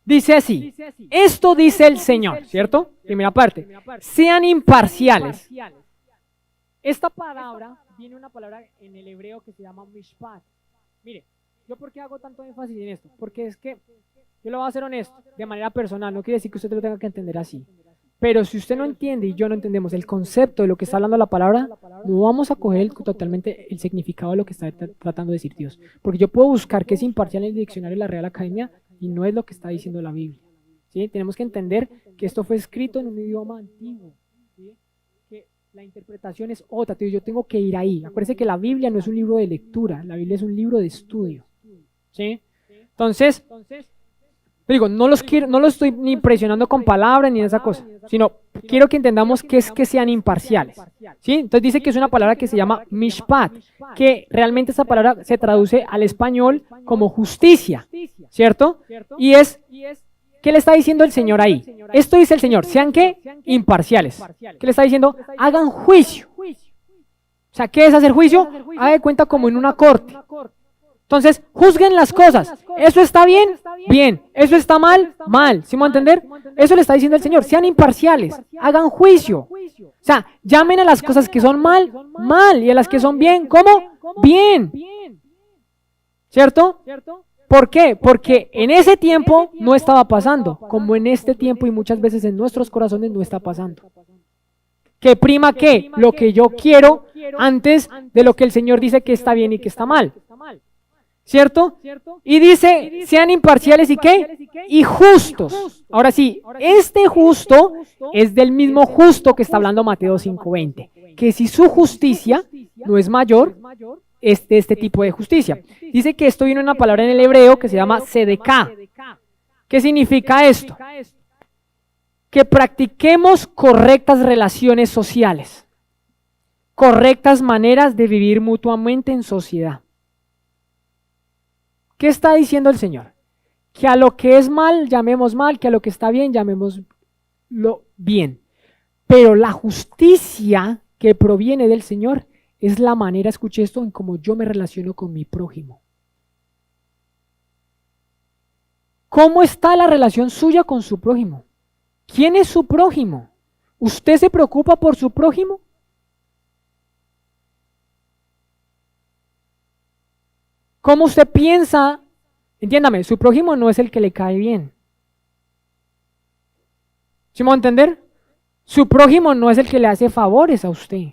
Dice así, esto dice el Señor, ¿cierto? Primera parte, sean imparciales. Esta palabra viene una palabra en el hebreo que se llama mishpat. Mire, ¿yo por qué hago tanto énfasis en esto? Porque es que, yo lo voy a ser honesto, de manera personal, no quiere decir que usted lo tenga que entender así. Pero si usted no entiende y yo no entendemos el concepto de lo que está hablando la palabra, no vamos a coger totalmente el significado de lo que está tratando de decir Dios. Porque yo puedo buscar que es imparcial en el diccionario de la Real Academia y no es lo que está diciendo la Biblia. ¿Sí? Tenemos que entender que esto fue escrito en un idioma antiguo. ¿Sí? Que la interpretación es otra, yo tengo que ir ahí. Acuérdense que la Biblia no es un libro de lectura, la Biblia es un libro de estudio. ¿Sí? Entonces, digo, no los estoy ni presionando con palabras ni esa cosa, sino quiero que entendamos que es que sean imparciales. ¿Sí? Entonces dice que es una palabra que se llama mishpat, que realmente esa palabra se traduce al español como justicia, ¿cierto? Y es, ¿qué le está diciendo el Señor ahí? Esto dice el Señor, sean ¿qué? Imparciales. ¿Qué le está diciendo? Hagan juicio. O sea, ¿qué es hacer juicio? Haga de cuenta como en una corte. Entonces, juzguen las cosas. ¿Eso está bien? Bien. ¿Eso está mal? Mal. ¿Sí me va a entender? Eso le está diciendo el Señor. Sean imparciales. Hagan juicio. O sea, llamen a las cosas que son mal, mal. Y a las que son bien, ¿cómo? Bien. ¿Cierto? ¿Por qué? Porque en ese tiempo no estaba pasando, como en este tiempo y muchas veces en nuestros corazones no está pasando. ¿Qué prima qué? Lo que yo quiero antes de lo que el Señor dice que está bien y que está mal. ¿cierto? Y dice, sean imparciales y ¿qué? Y justos. Ahora sí, este justo es del mismo justo que está hablando Mateo 5:20, que si su justicia no es mayor, es de este tipo de justicia. Dice que esto viene una palabra en el hebreo que se llama sedeká. ¿Qué significa esto? Que practiquemos correctas relaciones sociales, correctas maneras de vivir mutuamente en sociedad. ¿Qué está diciendo el Señor? Que a lo que es mal llamemos mal, que a lo que está bien llamémoslo bien. Pero la justicia que proviene del Señor es la manera, escuche esto, en cómo yo me relaciono con mi prójimo. ¿Cómo está la relación suya con su prójimo? ¿Quién es su prójimo? ¿Usted se preocupa por su prójimo? ¿Cómo usted piensa? Entiéndame, su prójimo no es el que le cae bien. ¿Sí me va a entender? Su prójimo no es el que le hace favores a usted.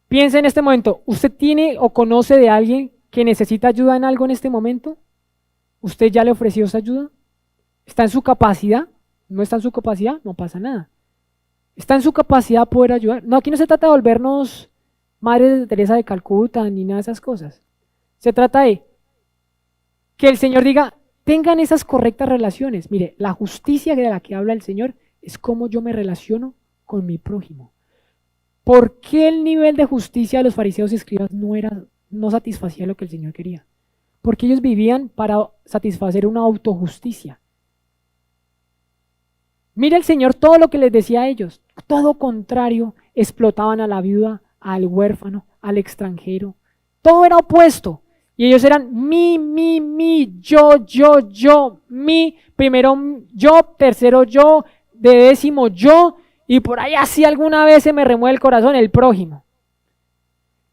Piensa en este momento, ¿usted tiene o conoce de alguien que necesita ayuda en algo en este momento? ¿Usted ya le ofreció esa ayuda? ¿Está en su capacidad? ¿No está en su capacidad? No pasa nada. ¿Está en su capacidad poder ayudar? No, aquí no se trata de volvernos Madres de Teresa de Calcuta ni nada de esas cosas. Se trata de que el Señor diga, tengan esas correctas relaciones. Mire, la justicia de la que habla el Señor es cómo yo me relaciono con mi prójimo. ¿Por qué el nivel de justicia de los fariseos y escribas no satisfacía lo que el Señor quería? Porque ellos vivían para satisfacer una autojusticia. Mira el Señor todo lo que les decía a ellos, todo contrario, explotaban a la viuda, al huérfano, al extranjero, todo era opuesto. Y ellos eran mi, yo, mi, primero yo, tercero yo, de décimo yo, y por ahí así alguna vez se me remueve el corazón el prójimo.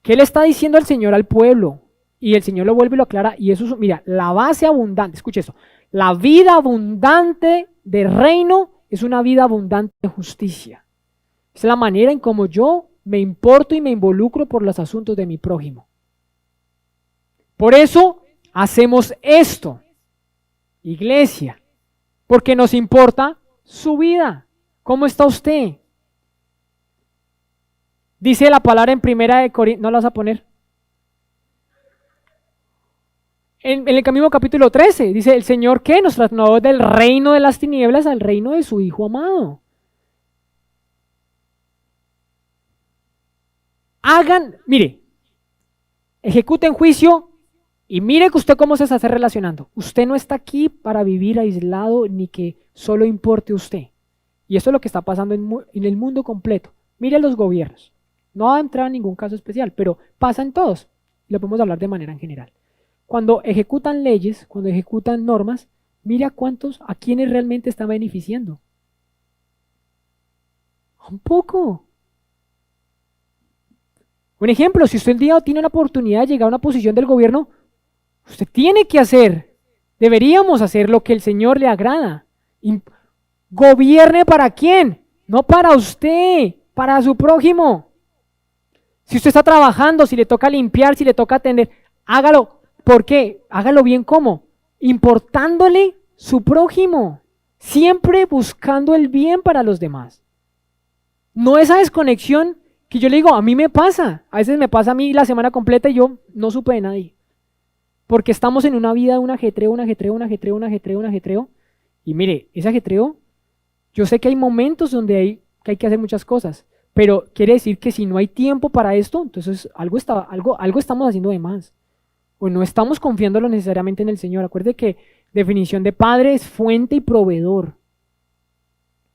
¿Qué le está diciendo el Señor al pueblo? Y el Señor lo vuelve y lo aclara, y eso es, mira, la base abundante, escuche eso, la vida abundante del reino es una vida abundante de justicia. Es la manera en cómo yo me importo y me involucro por los asuntos de mi prójimo. Por eso hacemos esto, iglesia, porque nos importa su vida. ¿Cómo está usted? Dice la palabra en Primera de Corintios, ¿no la vas a poner? En el mismo capítulo 13, dice el Señor que nos trasladó del reino de las tinieblas al reino de su Hijo amado. Mire, ejecuten juicio y mire que usted cómo se está relacionando. Usted no está aquí para vivir aislado ni que solo importe usted. Y eso es lo que está pasando en el mundo completo. Mire los gobiernos. No va a entrar en ningún caso especial, pero pasa en todos. Lo podemos hablar de manera en general. Cuando ejecutan leyes, cuando ejecutan normas, mira a quienes realmente están beneficiando. Un poco. Un ejemplo, si usted el día tiene la oportunidad de llegar a una posición del gobierno, usted tiene que deberíamos hacer lo que el Señor le agrada. Gobierne ¿para quién? No para usted, para su prójimo. Si usted está trabajando, si le toca limpiar, si le toca atender, hágalo. ¿Por qué? Hágalo bien, ¿cómo? Importándole su prójimo, siempre buscando el bien para los demás. No esa desconexión que yo le digo, a mí me pasa, a veces me pasa a mí la semana completa y yo no supe de nadie. Porque estamos en una vida de un ajetreo. Y mire, ese ajetreo, yo sé que hay momentos donde hay que hacer muchas cosas, pero quiere decir que si no hay tiempo para esto, entonces algo estamos haciendo de más. O no estamos confiándolo necesariamente en el Señor. Acuerde que definición de padre es fuente y proveedor.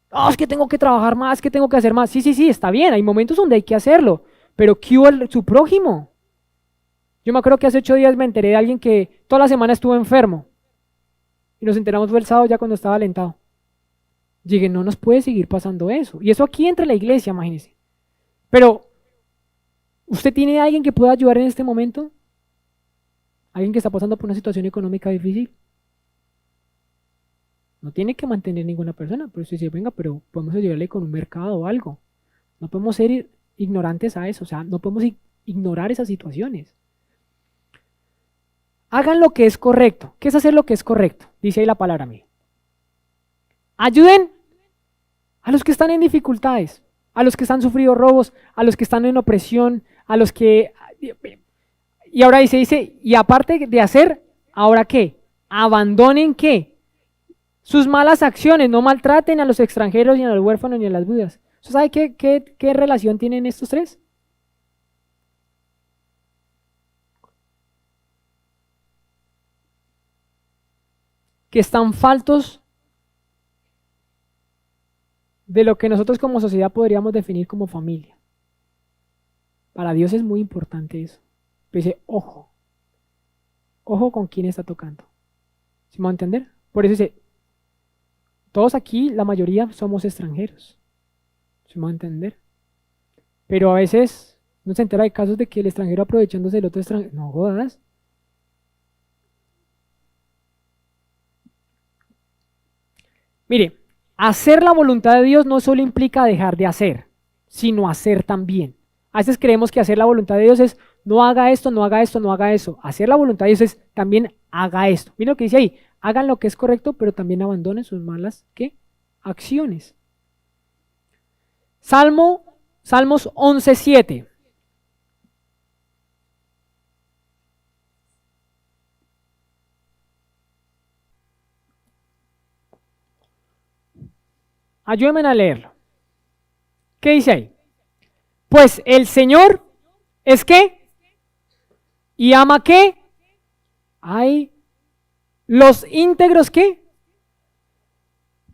Oh, es que tengo que trabajar más, que tengo que hacer más. Sí, está bien, hay momentos donde hay que hacerlo, pero ¿qué hubo su prójimo? Yo me acuerdo que hace 8 días me enteré de alguien que toda la semana estuvo enfermo y nos enteramos fue el sábado ya cuando estaba alentado. Llegué, no nos puede seguir pasando eso. Y eso aquí entre la iglesia, imagínense. Pero, ¿usted tiene a alguien que pueda ayudar en este momento? ¿Alguien que está pasando por una situación económica difícil? No tiene que mantener ninguna persona, pero usted dice, venga, pero podemos ayudarle con un mercado o algo. No podemos ser ignorantes a eso, o sea, no podemos ignorar esas situaciones. Hagan lo que es correcto. ¿Qué es hacer lo que es correcto? Dice ahí la palabra, mía. Ayuden a los que están en dificultades, a los que están sufriendo robos, a los que están en opresión, a los que... Y ahora dice, y aparte de hacer, ¿ahora qué? Abandonen ¿qué? Sus malas acciones, no maltraten a los extranjeros, ni a los huérfanos, ni a las viudas. ¿Usted sabe qué relación tienen estos tres? Que están faltos de lo que nosotros como sociedad podríamos definir como familia. Para Dios es muy importante eso. Pero dice, ojo con quién está tocando. ¿Sí me va a entender? Por eso dice, todos aquí, la mayoría somos extranjeros. ¿Sí me va a entender? Pero a veces no se entera de casos de que el extranjero aprovechándose del otro extranjero. No jodas. Mire, hacer la voluntad de Dios no solo implica dejar de hacer, sino hacer también. A veces creemos que hacer la voluntad de Dios es no haga esto, no haga esto, no haga eso. Hacer la voluntad de Dios es también haga esto. Mira lo que dice ahí, hagan lo que es correcto, pero también abandonen sus malas ¿qué? Acciones. Salmos 11:7. Ayúdenme a leerlo. ¿Qué dice ahí? Pues el Señor es ¿qué? ¿Y ama qué? Hay los íntegros ¿qué?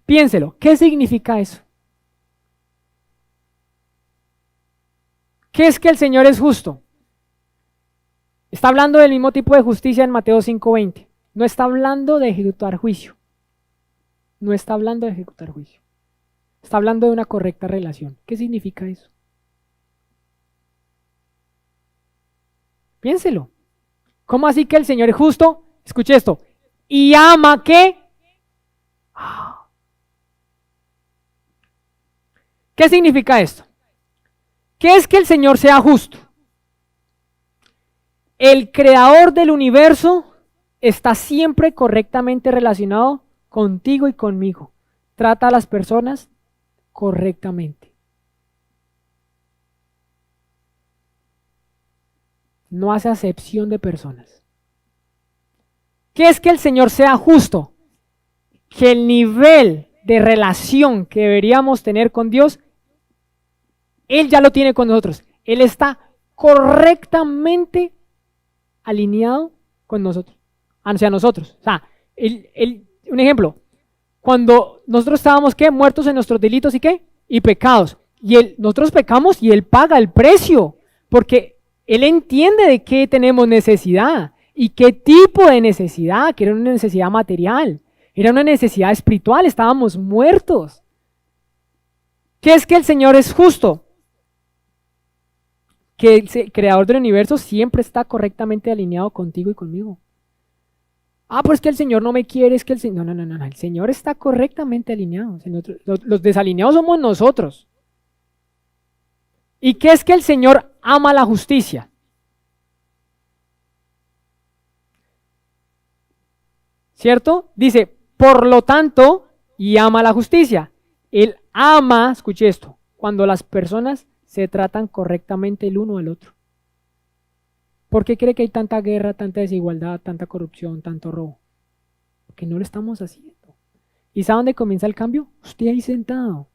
Piénselo, ¿qué significa eso? ¿Qué es que el Señor es justo? Está hablando del mismo tipo de justicia en Mateo 5:20. No está hablando de ejecutar juicio. No está hablando de ejecutar juicio. Está hablando de una correcta relación. ¿Qué significa eso? Piénselo. ¿Cómo así que el Señor es justo? Escuche esto. ¿Y ama qué? ¿Qué significa esto? ¿Qué es que el Señor sea justo? El creador del universo está siempre correctamente relacionado contigo y conmigo. Trata a las personas correctamente. No hace acepción de personas. ¿Qué es que el Señor sea justo? Que el nivel de relación que deberíamos tener con Dios, Él ya lo tiene con nosotros. Él está correctamente alineado con nosotros, hacia nosotros. O sea, un ejemplo, cuando nosotros estábamos ¿qué? Muertos en nuestros delitos y qué? Y pecados. Y nosotros pecamos y Él paga el precio, porque Él entiende de qué tenemos necesidad y qué tipo de necesidad, que era una necesidad material, era una necesidad espiritual, estábamos muertos. ¿Qué es que el Señor es justo? Que el creador del universo siempre está correctamente alineado contigo y conmigo. Pues es que el Señor no me quiere, es que el Señor... No, el Señor está correctamente alineado. Los desalineados somos nosotros. ¿Y qué es que el Señor ama la justicia? ¿Cierto? Dice, por lo tanto, y ama la justicia. Él ama, escuche esto, cuando las personas se tratan correctamente el uno al otro. ¿Por qué cree que hay tanta guerra, tanta desigualdad, tanta corrupción, tanto robo? Porque no lo estamos haciendo. ¿Y sabe dónde comienza el cambio? Usted ahí sentado.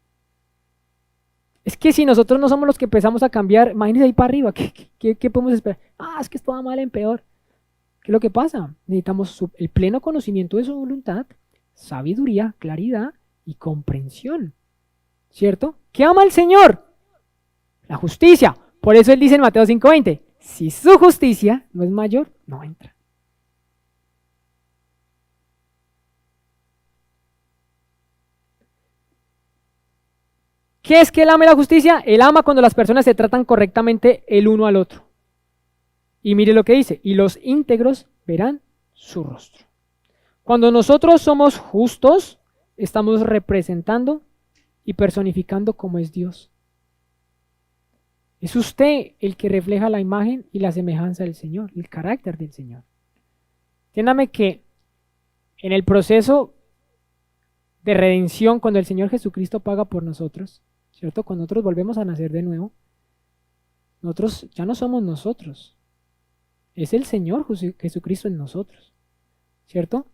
Es que si nosotros no somos los que empezamos a cambiar, imagínense ahí para arriba, ¿qué podemos esperar? Es que esto va mal en peor. ¿Qué es lo que pasa? Necesitamos el pleno conocimiento de su voluntad, sabiduría, claridad y comprensión. ¿Cierto? ¿Qué ama el Señor? La justicia. Por eso Él dice en Mateo 5:20, si su justicia no es mayor, no entra. ¿Qué es que Él ama la justicia? Él ama cuando las personas se tratan correctamente el uno al otro. Y mire lo que dice, y los íntegros verán su rostro. Cuando nosotros somos justos, estamos representando y personificando cómo es Dios. Es usted el que refleja la imagen y la semejanza del Señor, el carácter del Señor. Entiéndame que en el proceso de redención, cuando el Señor Jesucristo paga por nosotros, ¿cierto? Cuando nosotros volvemos a nacer de nuevo, nosotros ya no somos nosotros, es el Señor Jesucristo en nosotros, ¿cierto?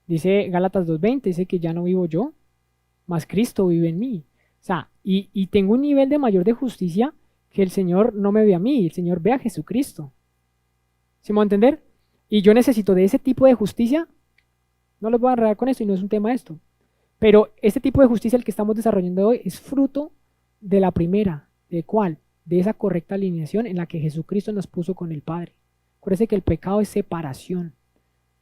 Dice Gálatas 2:20, dice que ya no vivo yo, mas Cristo vive en mí. O sea, y tengo un nivel de mayor de justicia que el Señor no me ve a mí, el Señor ve a Jesucristo. ¿Sí me va a entender? Y yo necesito de ese tipo de justicia, no los voy a enredar con esto y no es un tema esto, pero este tipo de justicia el que estamos desarrollando hoy es fruto de la primera, ¿de cuál? De esa correcta alineación en la que Jesucristo nos puso con el Padre. Acuérdense que el pecado es separación,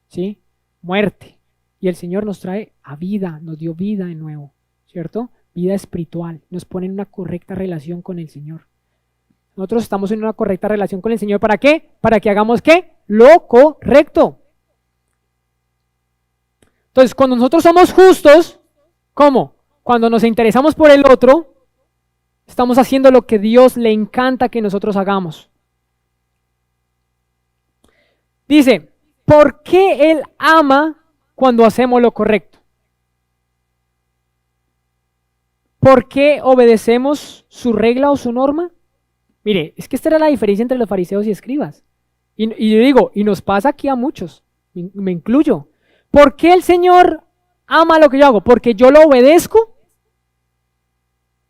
¿sí? Muerte. Y el Señor nos trae a vida, nos dio vida de nuevo, ¿cierto? Vida espiritual, nos pone en una correcta relación con el Señor. Nosotros estamos en una correcta relación con el Señor, ¿para qué? Para que hagamos ¿qué? Lo correcto. Entonces, cuando nosotros somos justos, ¿cómo? Cuando nos interesamos por el otro, estamos haciendo lo que Dios le encanta que nosotros hagamos. Dice, ¿por qué Él ama cuando hacemos lo correcto? ¿Por qué obedecemos su regla o su norma? Mire, es que esta era la diferencia entre los fariseos y escribas. Y yo digo, y nos pasa aquí a muchos, me incluyo. ¿Por qué el Señor ama lo que yo hago? ¿Porque yo lo obedezco?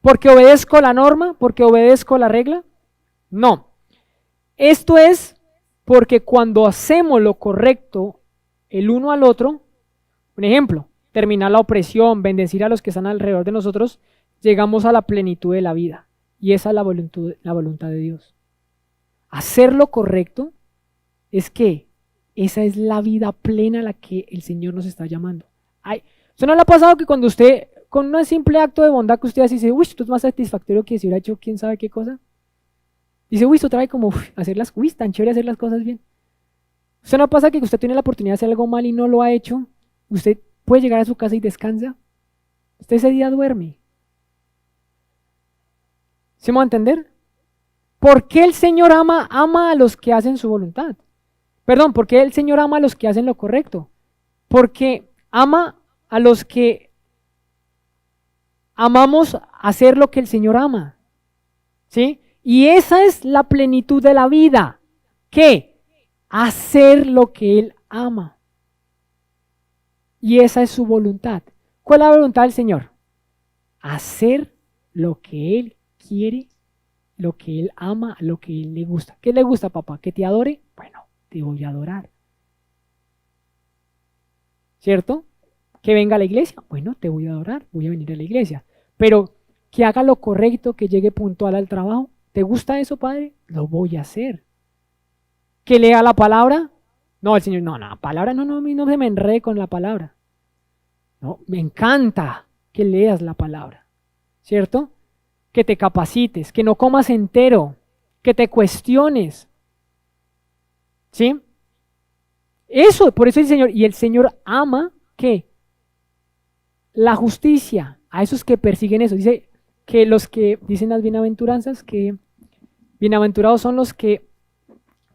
¿Porque obedezco la norma? ¿Porque obedezco la regla? No. Esto es porque cuando hacemos lo correcto el uno al otro, un ejemplo, terminar la opresión, bendecir a los que están alrededor de nosotros, llegamos a la plenitud de la vida. Y esa es la voluntad de Dios. Hacer lo correcto es que esa es la vida plena a la que el Señor nos está llamando. ¿Eso no le ha pasado que cuando usted, con un simple acto de bondad que usted hace, dice, uy, esto es más satisfactorio que si hubiera hecho quién sabe qué cosa? Dice, uy, esto trae como tan chévere hacer las cosas bien. ¿Eso no pasa que usted tiene la oportunidad de hacer algo mal y no lo ha hecho? Usted puede llegar a su casa y descansa. Usted ese día duerme. ¿Sí me va a entender? ¿Por qué el Señor ama a los que hacen su voluntad? Perdón, ¿por qué el Señor ama a los que hacen lo correcto? Porque ama a los que amamos hacer lo que el Señor ama. ¿Sí? Y esa es la plenitud de la vida. ¿Qué? Hacer lo que Él ama. Y esa es su voluntad. ¿Cuál es la voluntad del Señor? Hacer lo que Él quiere, lo que Él ama, lo que Él le gusta. ¿Qué le gusta, papá? ¿Que te adore? Bueno, te voy a adorar. ¿Cierto? ¿Que venga a la iglesia? Bueno, te voy a adorar, voy a venir a la iglesia. Pero que haga lo correcto, que llegue puntual al trabajo. ¿Te gusta eso, padre? Lo voy a hacer. ¿Que lea la palabra? No, el Señor, no, palabra, no, a mí no se me enrede con la palabra. No, me encanta que leas la palabra, ¿cierto? Que te capacites, que no comas entero, que te cuestiones, ¿sí? Eso, por eso el Señor, y el Señor ama, ¿qué? La justicia, a esos que persiguen eso. Dice que los que dicen las bienaventuranzas, que bienaventurados son los que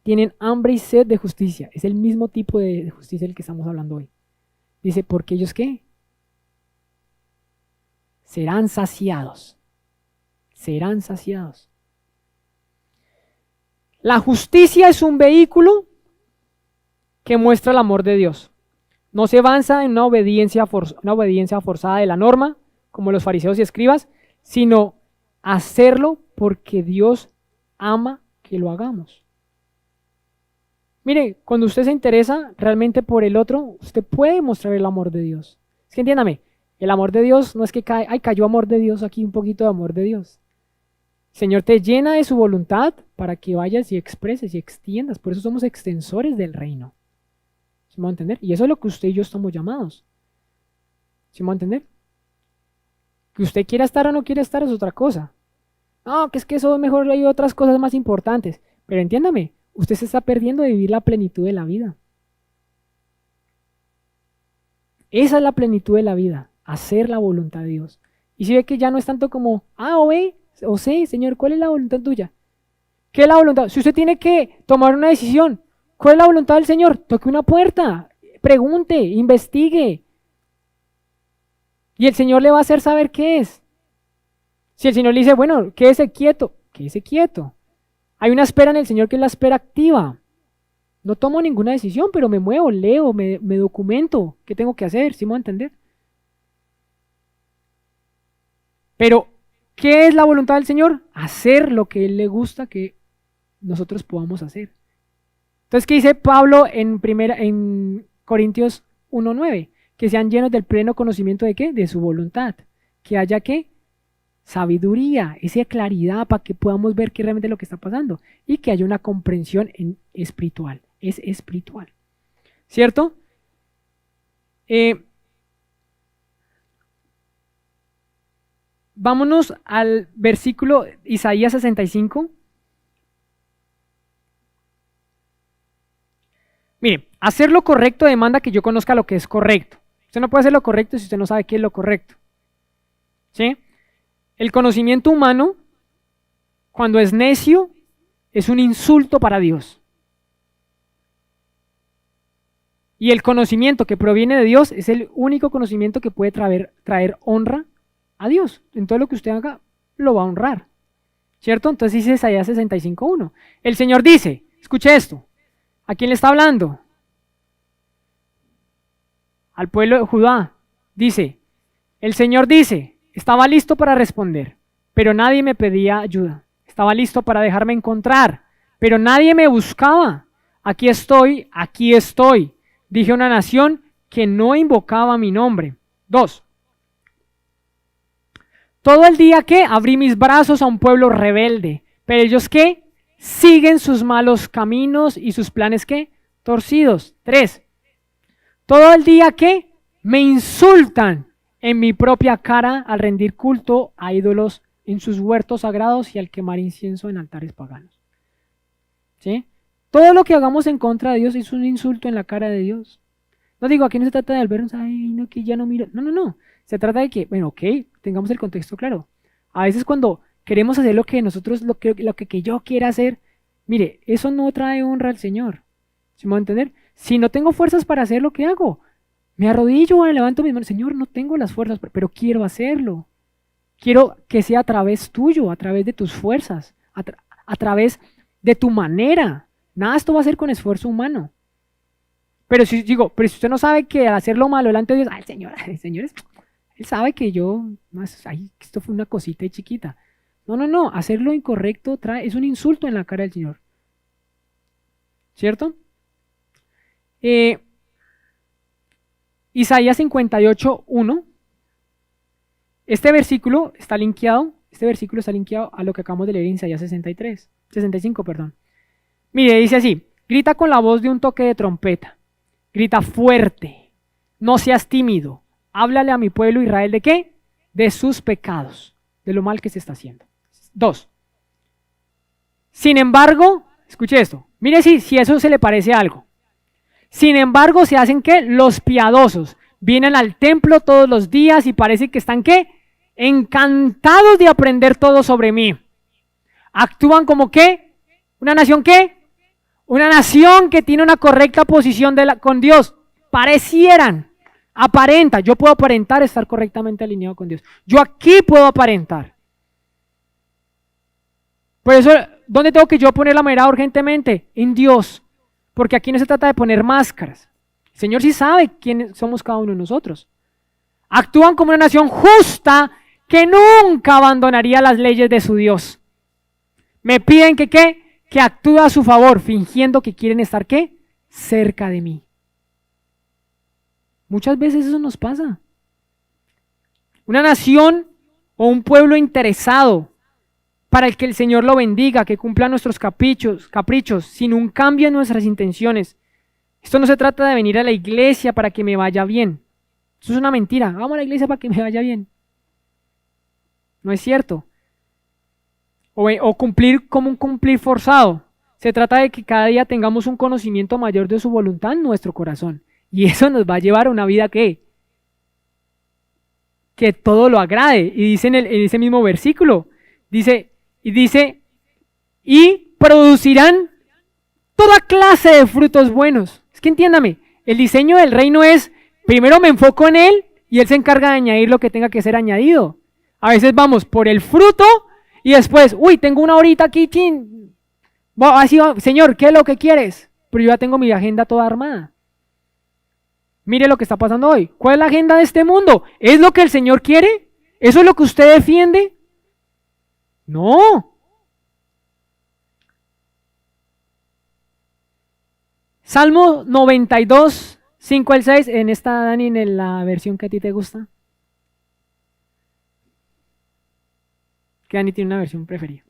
tienen hambre y sed de justicia. Es el mismo tipo de justicia del que estamos hablando hoy. Dice, porque ellos ¿qué? Serán saciados. Serán saciados. La justicia es un vehículo que muestra el amor de Dios. No se avanza en una obediencia forzada de la norma, como los fariseos y escribas, sino hacerlo porque Dios ama que lo hagamos. Mire, cuando usted se interesa realmente por el otro, usted puede mostrar el amor de Dios. Es que entiéndame, el amor de Dios no es que cayó amor de Dios, aquí un poquito de amor de Dios. El Señor te llena de su voluntad para que vayas y expreses y extiendas. Por eso somos extensores del reino. ¿Sí me va a entender? Y eso es lo que usted y yo estamos llamados. ¿Sí me va a entender? Que usted quiera estar o no quiera estar es otra cosa. No, que es que eso es mejor, hay otras cosas más importantes. Pero entiéndame, usted se está perdiendo de vivir la plenitud de la vida. Esa es la plenitud de la vida, hacer la voluntad de Dios. Y si ve que ya no es tanto como, o B, o C, Señor, ¿cuál es la voluntad tuya? ¿Qué es la voluntad? Si usted tiene que tomar una decisión, ¿Cuál es la voluntad del Señor? Toque una puerta, pregunte, investigue. Y el Señor le va a hacer saber qué es. Si el Señor le dice, bueno, quédese quieto, quédese quieto. Hay una espera en el Señor que es la espera activa. No tomo ninguna decisión, pero me muevo, leo, me documento. ¿Qué tengo que hacer? ¿Sí me voy a entender? Pero, ¿qué es la voluntad del Señor? Hacer lo que Él le gusta que nosotros podamos hacer. Entonces, ¿qué dice Pablo en Corintios 1:9? Que sean llenos del pleno conocimiento de ¿qué? De su voluntad. Que haya ¿qué? Sabiduría, esa claridad para que podamos ver qué realmente es lo que está pasando. Y que haya una comprensión espiritual. Es espiritual. ¿Cierto? Vámonos al versículo Isaías 65. Mire, hacer lo correcto demanda que yo conozca lo que es correcto. Usted no puede hacer lo correcto si usted no sabe qué es lo correcto. ¿Sí? El conocimiento humano, cuando es necio, es un insulto para Dios. Y el conocimiento que proviene de Dios es el único conocimiento que puede traer honra a Dios. En todo lo que usted haga, lo va a honrar. ¿Cierto? Entonces dice Isaías 65:1. El Señor dice, escuche esto, ¿a quién le está hablando? Al pueblo de Judá. Dice, el Señor dice, estaba listo para responder, pero nadie me pedía ayuda. Estaba listo para dejarme encontrar, pero nadie me buscaba. Aquí estoy, dije a una nación que no invocaba mi nombre. 2. Todo el día que abrí mis brazos a un pueblo rebelde, pero ellos ¿qué? Siguen sus malos caminos y sus planes ¿qué? Torcidos. 3. Todo el día que me insultan en mi propia cara al rendir culto a ídolos en sus huertos sagrados y al quemar incienso en altares paganos. ¿Sí? Todo lo que hagamos en contra de Dios es un insulto en la cara de Dios. No digo, aquí no se trata de vernos, ay, no, que ya no miro. No. Se trata de que, bueno, ok, tengamos el contexto claro. A veces cuando queremos hacer lo que nosotros, lo que yo quiera hacer, mire, eso no trae honra al Señor. ¿Sí me va a entender? Si no tengo fuerzas para hacer lo que hago, me arrodillo, levanto mis manos. Señor, no tengo las fuerzas, pero quiero hacerlo. Quiero que sea a través tuyo, a través de tus fuerzas, a través de tu manera. Nada de esto va a ser con esfuerzo humano. Pero si usted no sabe que hacer lo malo delante de Dios, el Señor Él sabe que esto fue una cosita chiquita. No, hacer lo incorrecto es un insulto en la cara del Señor. ¿Cierto? Isaías 58:1. Este versículo está linkeado a lo que acabamos de leer en Isaías 65, perdón. Mire, dice así, grita con la voz de un toque de trompeta. Grita fuerte, no seas tímido, háblale a mi pueblo Israel ¿de qué? De sus pecados, de lo mal que se está haciendo. 2. Sin embargo, escuche esto, mire si eso se le parece a algo. Sin embargo, se hacen ¿qué? Los piadosos, vienen al templo todos los días y parece que están ¿qué? Encantados de aprender todo sobre mí. Actúan como ¿qué? ¿Una nación qué? Una nación que tiene una correcta posición con Dios. Aparenta. Yo puedo aparentar estar correctamente alineado con Dios. Yo aquí puedo aparentar. Por eso, ¿dónde tengo que yo poner la mirada urgentemente? En Dios. Porque aquí no se trata de poner máscaras. El Señor sí sabe quiénes somos cada uno de nosotros. Actúan como una nación justa que nunca abandonaría las leyes de su Dios. Me piden que ¿qué? Que actúe a su favor, fingiendo que quieren estar ¿qué? Cerca de mí. Muchas veces eso nos pasa. Una nación o un pueblo interesado para el que el Señor lo bendiga, que cumpla nuestros caprichos, sin un cambio en nuestras intenciones. Esto no se trata de venir a la iglesia para que me vaya bien. Eso es una mentira. Vamos a la iglesia para que me vaya bien. No es cierto. O cumplir como un cumplir forzado. Se trata de que cada día tengamos un conocimiento mayor de su voluntad en nuestro corazón. Y eso nos va a llevar a una vida que todo lo agrade. Y dice en ese mismo versículo, dice, y producirán toda clase de frutos buenos. Es que entiéndame, el diseño del reino es, primero me enfoco en Él y Él se encarga de añadir lo que tenga que ser añadido. A veces vamos por el fruto y después, uy, tengo una horita aquí, chin. Así va, Señor, ¿qué es lo que quieres? Pero yo ya tengo mi agenda toda armada. Mire lo que está pasando hoy. ¿Cuál es la agenda de este mundo? ¿Es lo que el Señor quiere? ¿Eso es lo que usted defiende? No. Salmo 92, 5 al 6, en esta, Dani, en la versión que a ti te gusta. Que Dani tiene una versión preferida.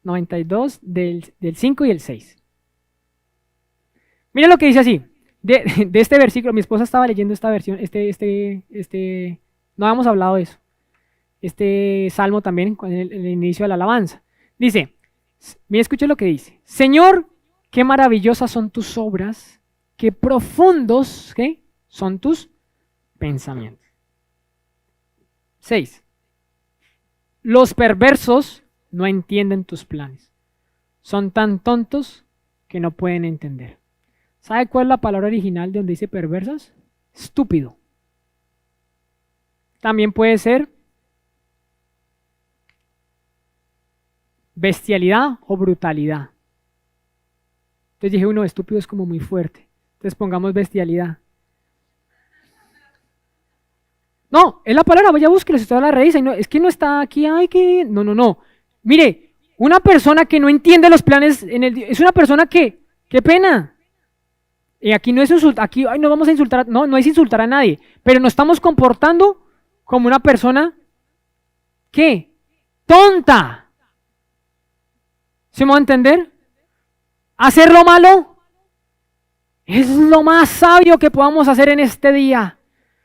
92 del 5 y el 6. Mira lo que dice así, de este versículo. Mi esposa estaba leyendo esta versión, no habíamos hablado de eso. Este salmo también, con el inicio de la alabanza. Dice, mira, escucha lo que dice. Señor, qué maravillosas son tus obras, qué profundos, ¿qué? Son tus pensamientos. 6. Los perversos no entienden tus planes. Son tan tontos que no pueden entender. ¿Sabe cuál es la palabra original de donde dice perversos? Estúpido. También puede ser bestialidad o brutalidad. Entonces dije, uno, estúpido es como muy fuerte. Entonces pongamos bestialidad. No, es la palabra, vaya, búsquelo, si usted la revisa. No, es que no está aquí, ay, que... No. Mire, una persona que no entiende los planes, es una persona que, qué pena. Y aquí no es insultar, aquí ay, no vamos a insultar, no es insultar a nadie, pero nos estamos comportando como una persona, ¿qué? Tonta. ¿Sí me va a entender? Hacer lo malo es lo más sabio que podamos hacer en este día.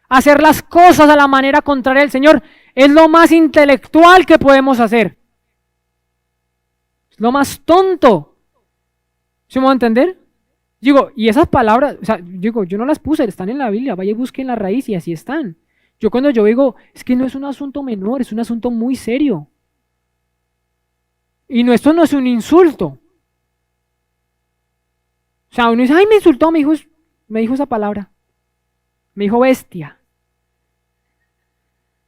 Hacer las cosas a la manera contraria del Señor es lo más intelectual que podemos hacer. Es lo más tonto. ¿Sí me va a entender? Digo, y esas palabras, o sea, digo, yo no las puse, están en la Biblia, vaya y busquen la raíz y así están. Cuando yo digo, es que no es un asunto menor, es un asunto muy serio. Y esto no es un insulto. O sea, uno dice, ay, me insultó, me dijo esa palabra. Me dijo bestia.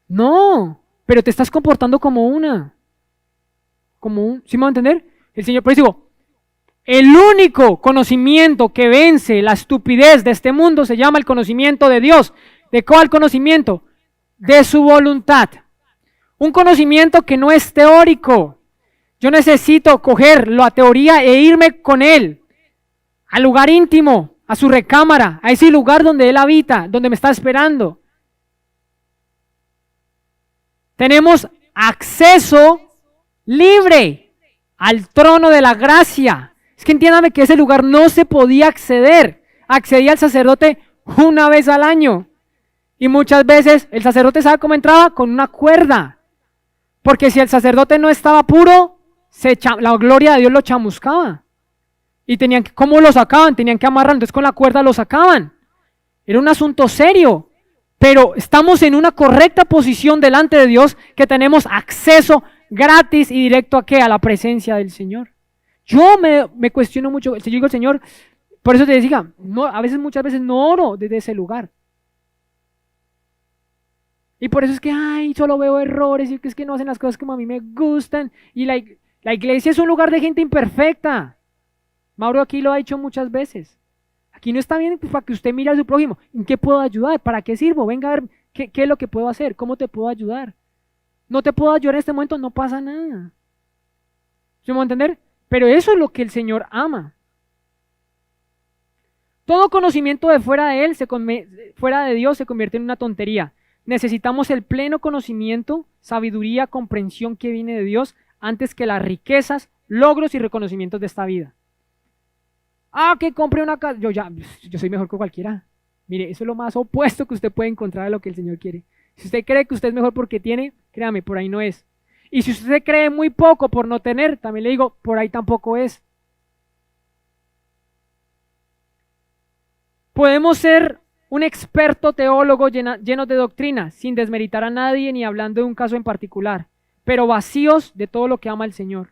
No, pero te estás comportando como una. ¿Sí me va a entender? El Señor, por eso digo, el único conocimiento que vence la estupidez de este mundo se llama el conocimiento de Dios. ¿De cuál conocimiento? De su voluntad. Un conocimiento que no es teórico. Yo necesito coger la teoría e irme con Él al lugar íntimo, a su recámara, a ese lugar donde Él habita, donde me está esperando. Tenemos acceso libre al trono de la gracia. Es que entiéndame que ese lugar no se podía acceder. Accedía el sacerdote una vez al año. Y muchas veces el sacerdote, ¿sabe cómo entraba? Con una cuerda. Porque si el sacerdote no estaba puro, la gloria de Dios lo chamuscaba. Y ¿cómo lo sacaban? Tenían que amarrar, entonces con la cuerda lo sacaban. Era un asunto serio. Pero estamos en una correcta posición delante de Dios, que tenemos acceso gratis y directo ¿a qué? A la presencia del Señor. Yo me cuestiono mucho, yo digo al Señor, por eso te decía, muchas veces no oro desde ese lugar. Y por eso es que, solo veo errores, y que es que no hacen las cosas como a mí me gustan. Y la iglesia es un lugar de gente imperfecta. Mauro aquí lo ha dicho muchas veces. Aquí no está bien para que usted mire a su prójimo. ¿En qué puedo ayudar? ¿Para qué sirvo? Venga a ver qué es lo que puedo hacer. ¿Cómo te puedo ayudar? No te puedo ayudar en este momento, no pasa nada. ¿Sí me va a entender? Pero eso es lo que el Señor ama. Todo conocimiento de fuera de Él, fuera de Dios, se convierte en una tontería. Necesitamos el pleno conocimiento, sabiduría, comprensión que viene de Dios antes que las riquezas, logros y reconocimientos de esta vida. Que compre una casa. Yo soy mejor que cualquiera. Mire, eso es lo más opuesto que usted puede encontrar a lo que el Señor quiere. Si usted cree que usted es mejor porque tiene, créame, por ahí no es. Y si usted cree muy poco por no tener, también le digo, por ahí tampoco es. Podemos ser un experto teólogo lleno de doctrina, sin desmeritar a nadie ni hablando de un caso en particular, pero vacíos de todo lo que ama el Señor.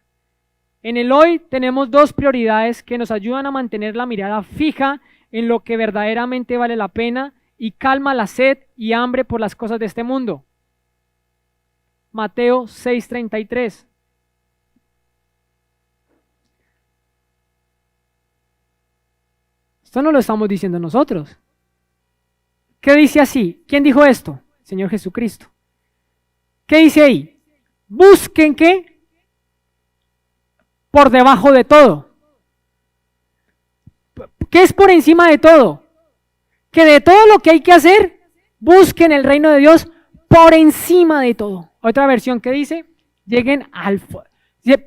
En el hoy tenemos dos prioridades que nos ayudan a mantener la mirada fija en lo que verdaderamente vale la pena y calma la sed y hambre por las cosas de este mundo. Mateo 6:33. Esto no lo estamos diciendo nosotros. ¿Qué dice así? ¿Quién dijo esto? Señor Jesucristo. ¿Qué dice ahí? Busquen ¿qué? Por debajo de todo. ¿Qué es por encima de todo? Que de todo lo que hay que hacer, busquen el reino de Dios por encima de todo. Otra versión que dice,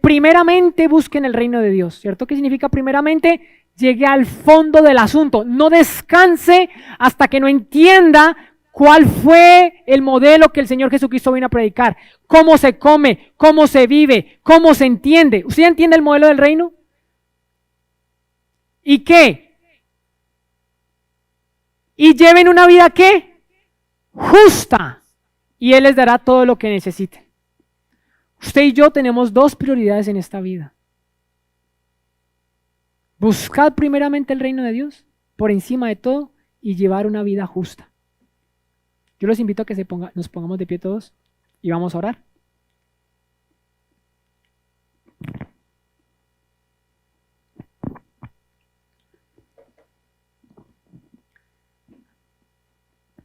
primeramente busquen el reino de Dios, ¿cierto? ¿Qué significa primeramente? Llegue al fondo del asunto, no descanse hasta que no entienda cuál fue el modelo que el Señor Jesucristo vino a predicar, cómo se come, cómo se vive, cómo se entiende. ¿Usted entiende el modelo del reino? ¿Y qué? Y lleven una vida ¿qué? Justa, y Él les dará todo lo que necesiten. Usted y yo tenemos dos prioridades en esta vida. Buscad primeramente el reino de Dios por encima de todo y llevar una vida justa. Yo los invito a que nos pongamos de pie todos y vamos a orar.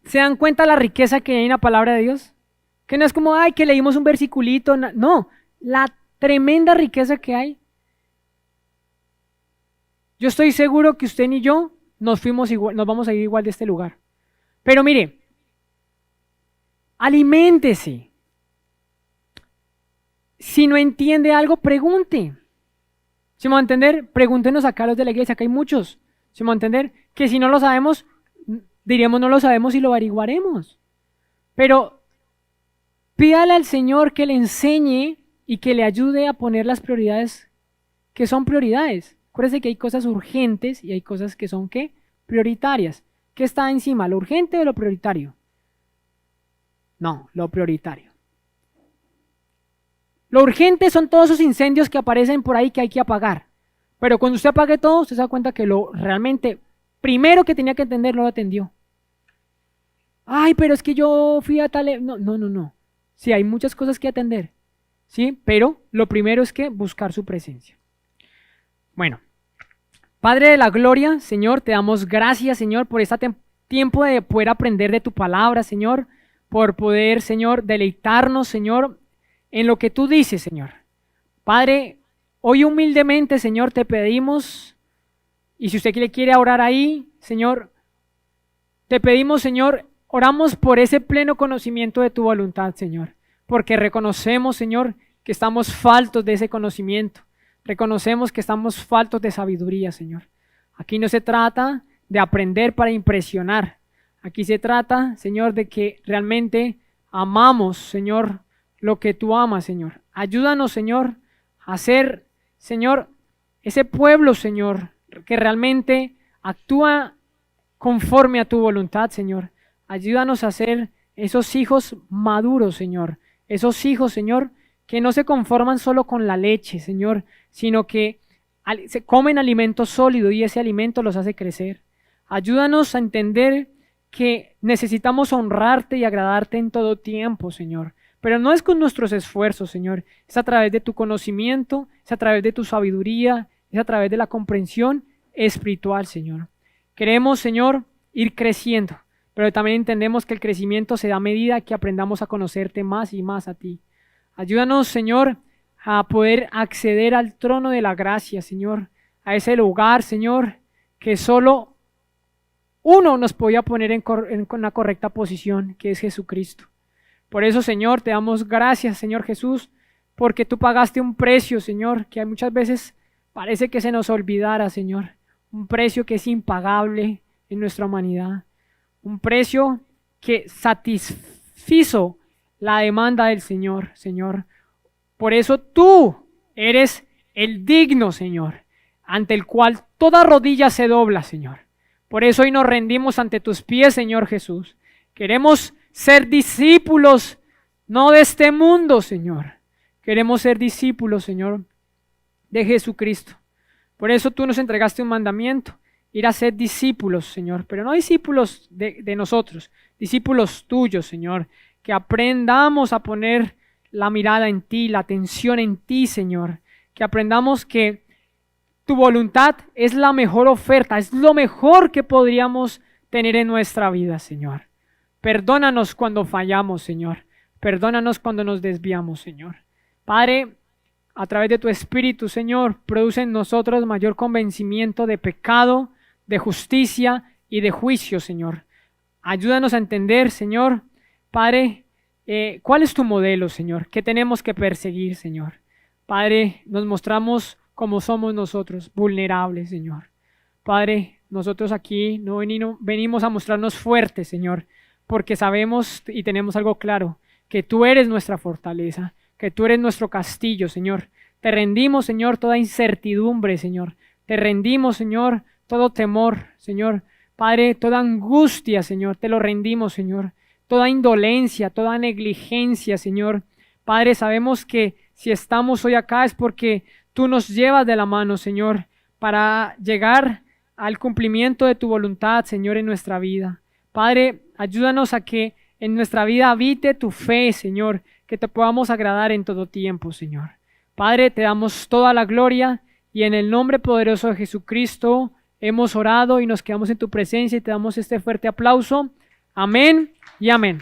¿Se dan cuenta la riqueza que hay en la palabra de Dios? Que no es como, ay, que leímos un versiculito. No, la tremenda riqueza que hay. Yo estoy seguro que usted ni yo nos vamos a ir igual de este lugar. Pero mire, aliméntese. Si no entiende algo, pregunte. Si me va a entender, pregúntenos acá a los de la iglesia, acá hay muchos. Si me va a entender, que si no lo sabemos, diríamos no lo sabemos y lo averiguaremos. Pero pídale al Señor que le enseñe y que le ayude a poner las prioridades que son prioridades. Acuérdense que hay cosas urgentes y hay cosas que son ¿qué? Prioritarias. ¿Qué está encima? ¿Lo urgente o lo prioritario? No, lo prioritario. Lo urgente son todos esos incendios que aparecen por ahí que hay que apagar. Pero cuando usted apague todo, usted se da cuenta que lo realmente primero que tenía que entender no lo atendió. Ay, pero es que yo fui a tal... No. Sí, hay muchas cosas que atender. ¿Sí? Pero lo primero es que buscar su presencia. Bueno, Padre de la gloria, Señor, te damos gracias, Señor, por este tiempo de poder aprender de tu palabra, Señor, por poder, Señor, deleitarnos, Señor, en lo que tú dices, Señor. Padre, hoy humildemente, Señor, te pedimos, y si usted le quiere orar ahí, Señor, te pedimos, Señor, oramos por ese pleno conocimiento de tu voluntad, Señor, porque reconocemos, Señor, que estamos faltos de ese conocimiento. Reconocemos que estamos faltos de sabiduría, Señor. Aquí no se trata de aprender para impresionar. Aquí se trata, Señor, de que realmente amamos, Señor, lo que tú amas, Señor. Ayúdanos, Señor, a ser, Señor, ese pueblo, Señor, que realmente actúa conforme a tu voluntad, Señor. Ayúdanos a ser esos hijos maduros, Señor. Esos hijos, Señor, que no se conforman solo con la leche, Señor, sino que se comen alimento sólido y ese alimento los hace crecer. Ayúdanos a entender que necesitamos honrarte y agradarte en todo tiempo, Señor. Pero no es con nuestros esfuerzos, Señor. Es a través de tu conocimiento, es a través de tu sabiduría, es a través de la comprensión espiritual, Señor. Queremos, Señor, ir creciendo, pero también entendemos que el crecimiento se da a medida que aprendamos a conocerte más y más a ti. Ayúdanos, Señor, a poder acceder al trono de la gracia, Señor, a ese lugar, Señor, que solo uno nos podía poner en una correcta posición, que es Jesucristo. Por eso, Señor, te damos gracias, Señor Jesús, porque tú pagaste un precio, Señor, que muchas veces parece que se nos olvidara, Señor. Un precio que es impagable en nuestra humanidad. Un precio que satisfizo la demanda del Señor, Señor. Por eso tú eres el digno, Señor, ante el cual toda rodilla se dobla, Señor. Por eso hoy nos rendimos ante tus pies, Señor Jesús. Queremos ser discípulos, no de este mundo, Señor. Queremos ser discípulos, Señor, de Jesucristo. Por eso tú nos entregaste un mandamiento, ir a ser discípulos, Señor, pero no discípulos de nosotros, discípulos tuyos, Señor, que aprendamos a poner la mirada en ti, la atención en ti, Señor, que aprendamos que tu voluntad es la mejor oferta, es lo mejor que podríamos tener en nuestra vida, Señor. Perdónanos cuando fallamos, Señor. Perdónanos cuando nos desviamos, Señor. Padre, a través de tu Espíritu, Señor, produce en nosotros mayor convencimiento de pecado, de justicia y de juicio, Señor. Ayúdanos a entender, Señor, Padre, ¿cuál es tu modelo, Señor? ¿Qué tenemos que perseguir, Señor? Padre, nos mostramos como somos nosotros, vulnerables, Señor. Padre, nosotros aquí no venimos a mostrarnos fuertes, Señor, porque sabemos y tenemos algo claro, que tú eres nuestra fortaleza, que tú eres nuestro castillo, Señor. Te rendimos, Señor, toda incertidumbre, Señor. Te rendimos, Señor, todo temor, Señor. Padre, toda angustia, Señor, te lo rendimos, Señor. Toda indolencia, toda negligencia, Señor. Padre, sabemos que si estamos hoy acá es porque tú nos llevas de la mano, Señor, para llegar al cumplimiento de tu voluntad, Señor, en nuestra vida. Padre, ayúdanos a que en nuestra vida habite tu fe, Señor, que te podamos agradar en todo tiempo, Señor. Padre, te damos toda la gloria y en el nombre poderoso de Jesucristo hemos orado y nos quedamos en tu presencia y te damos este fuerte aplauso. Amén y amén.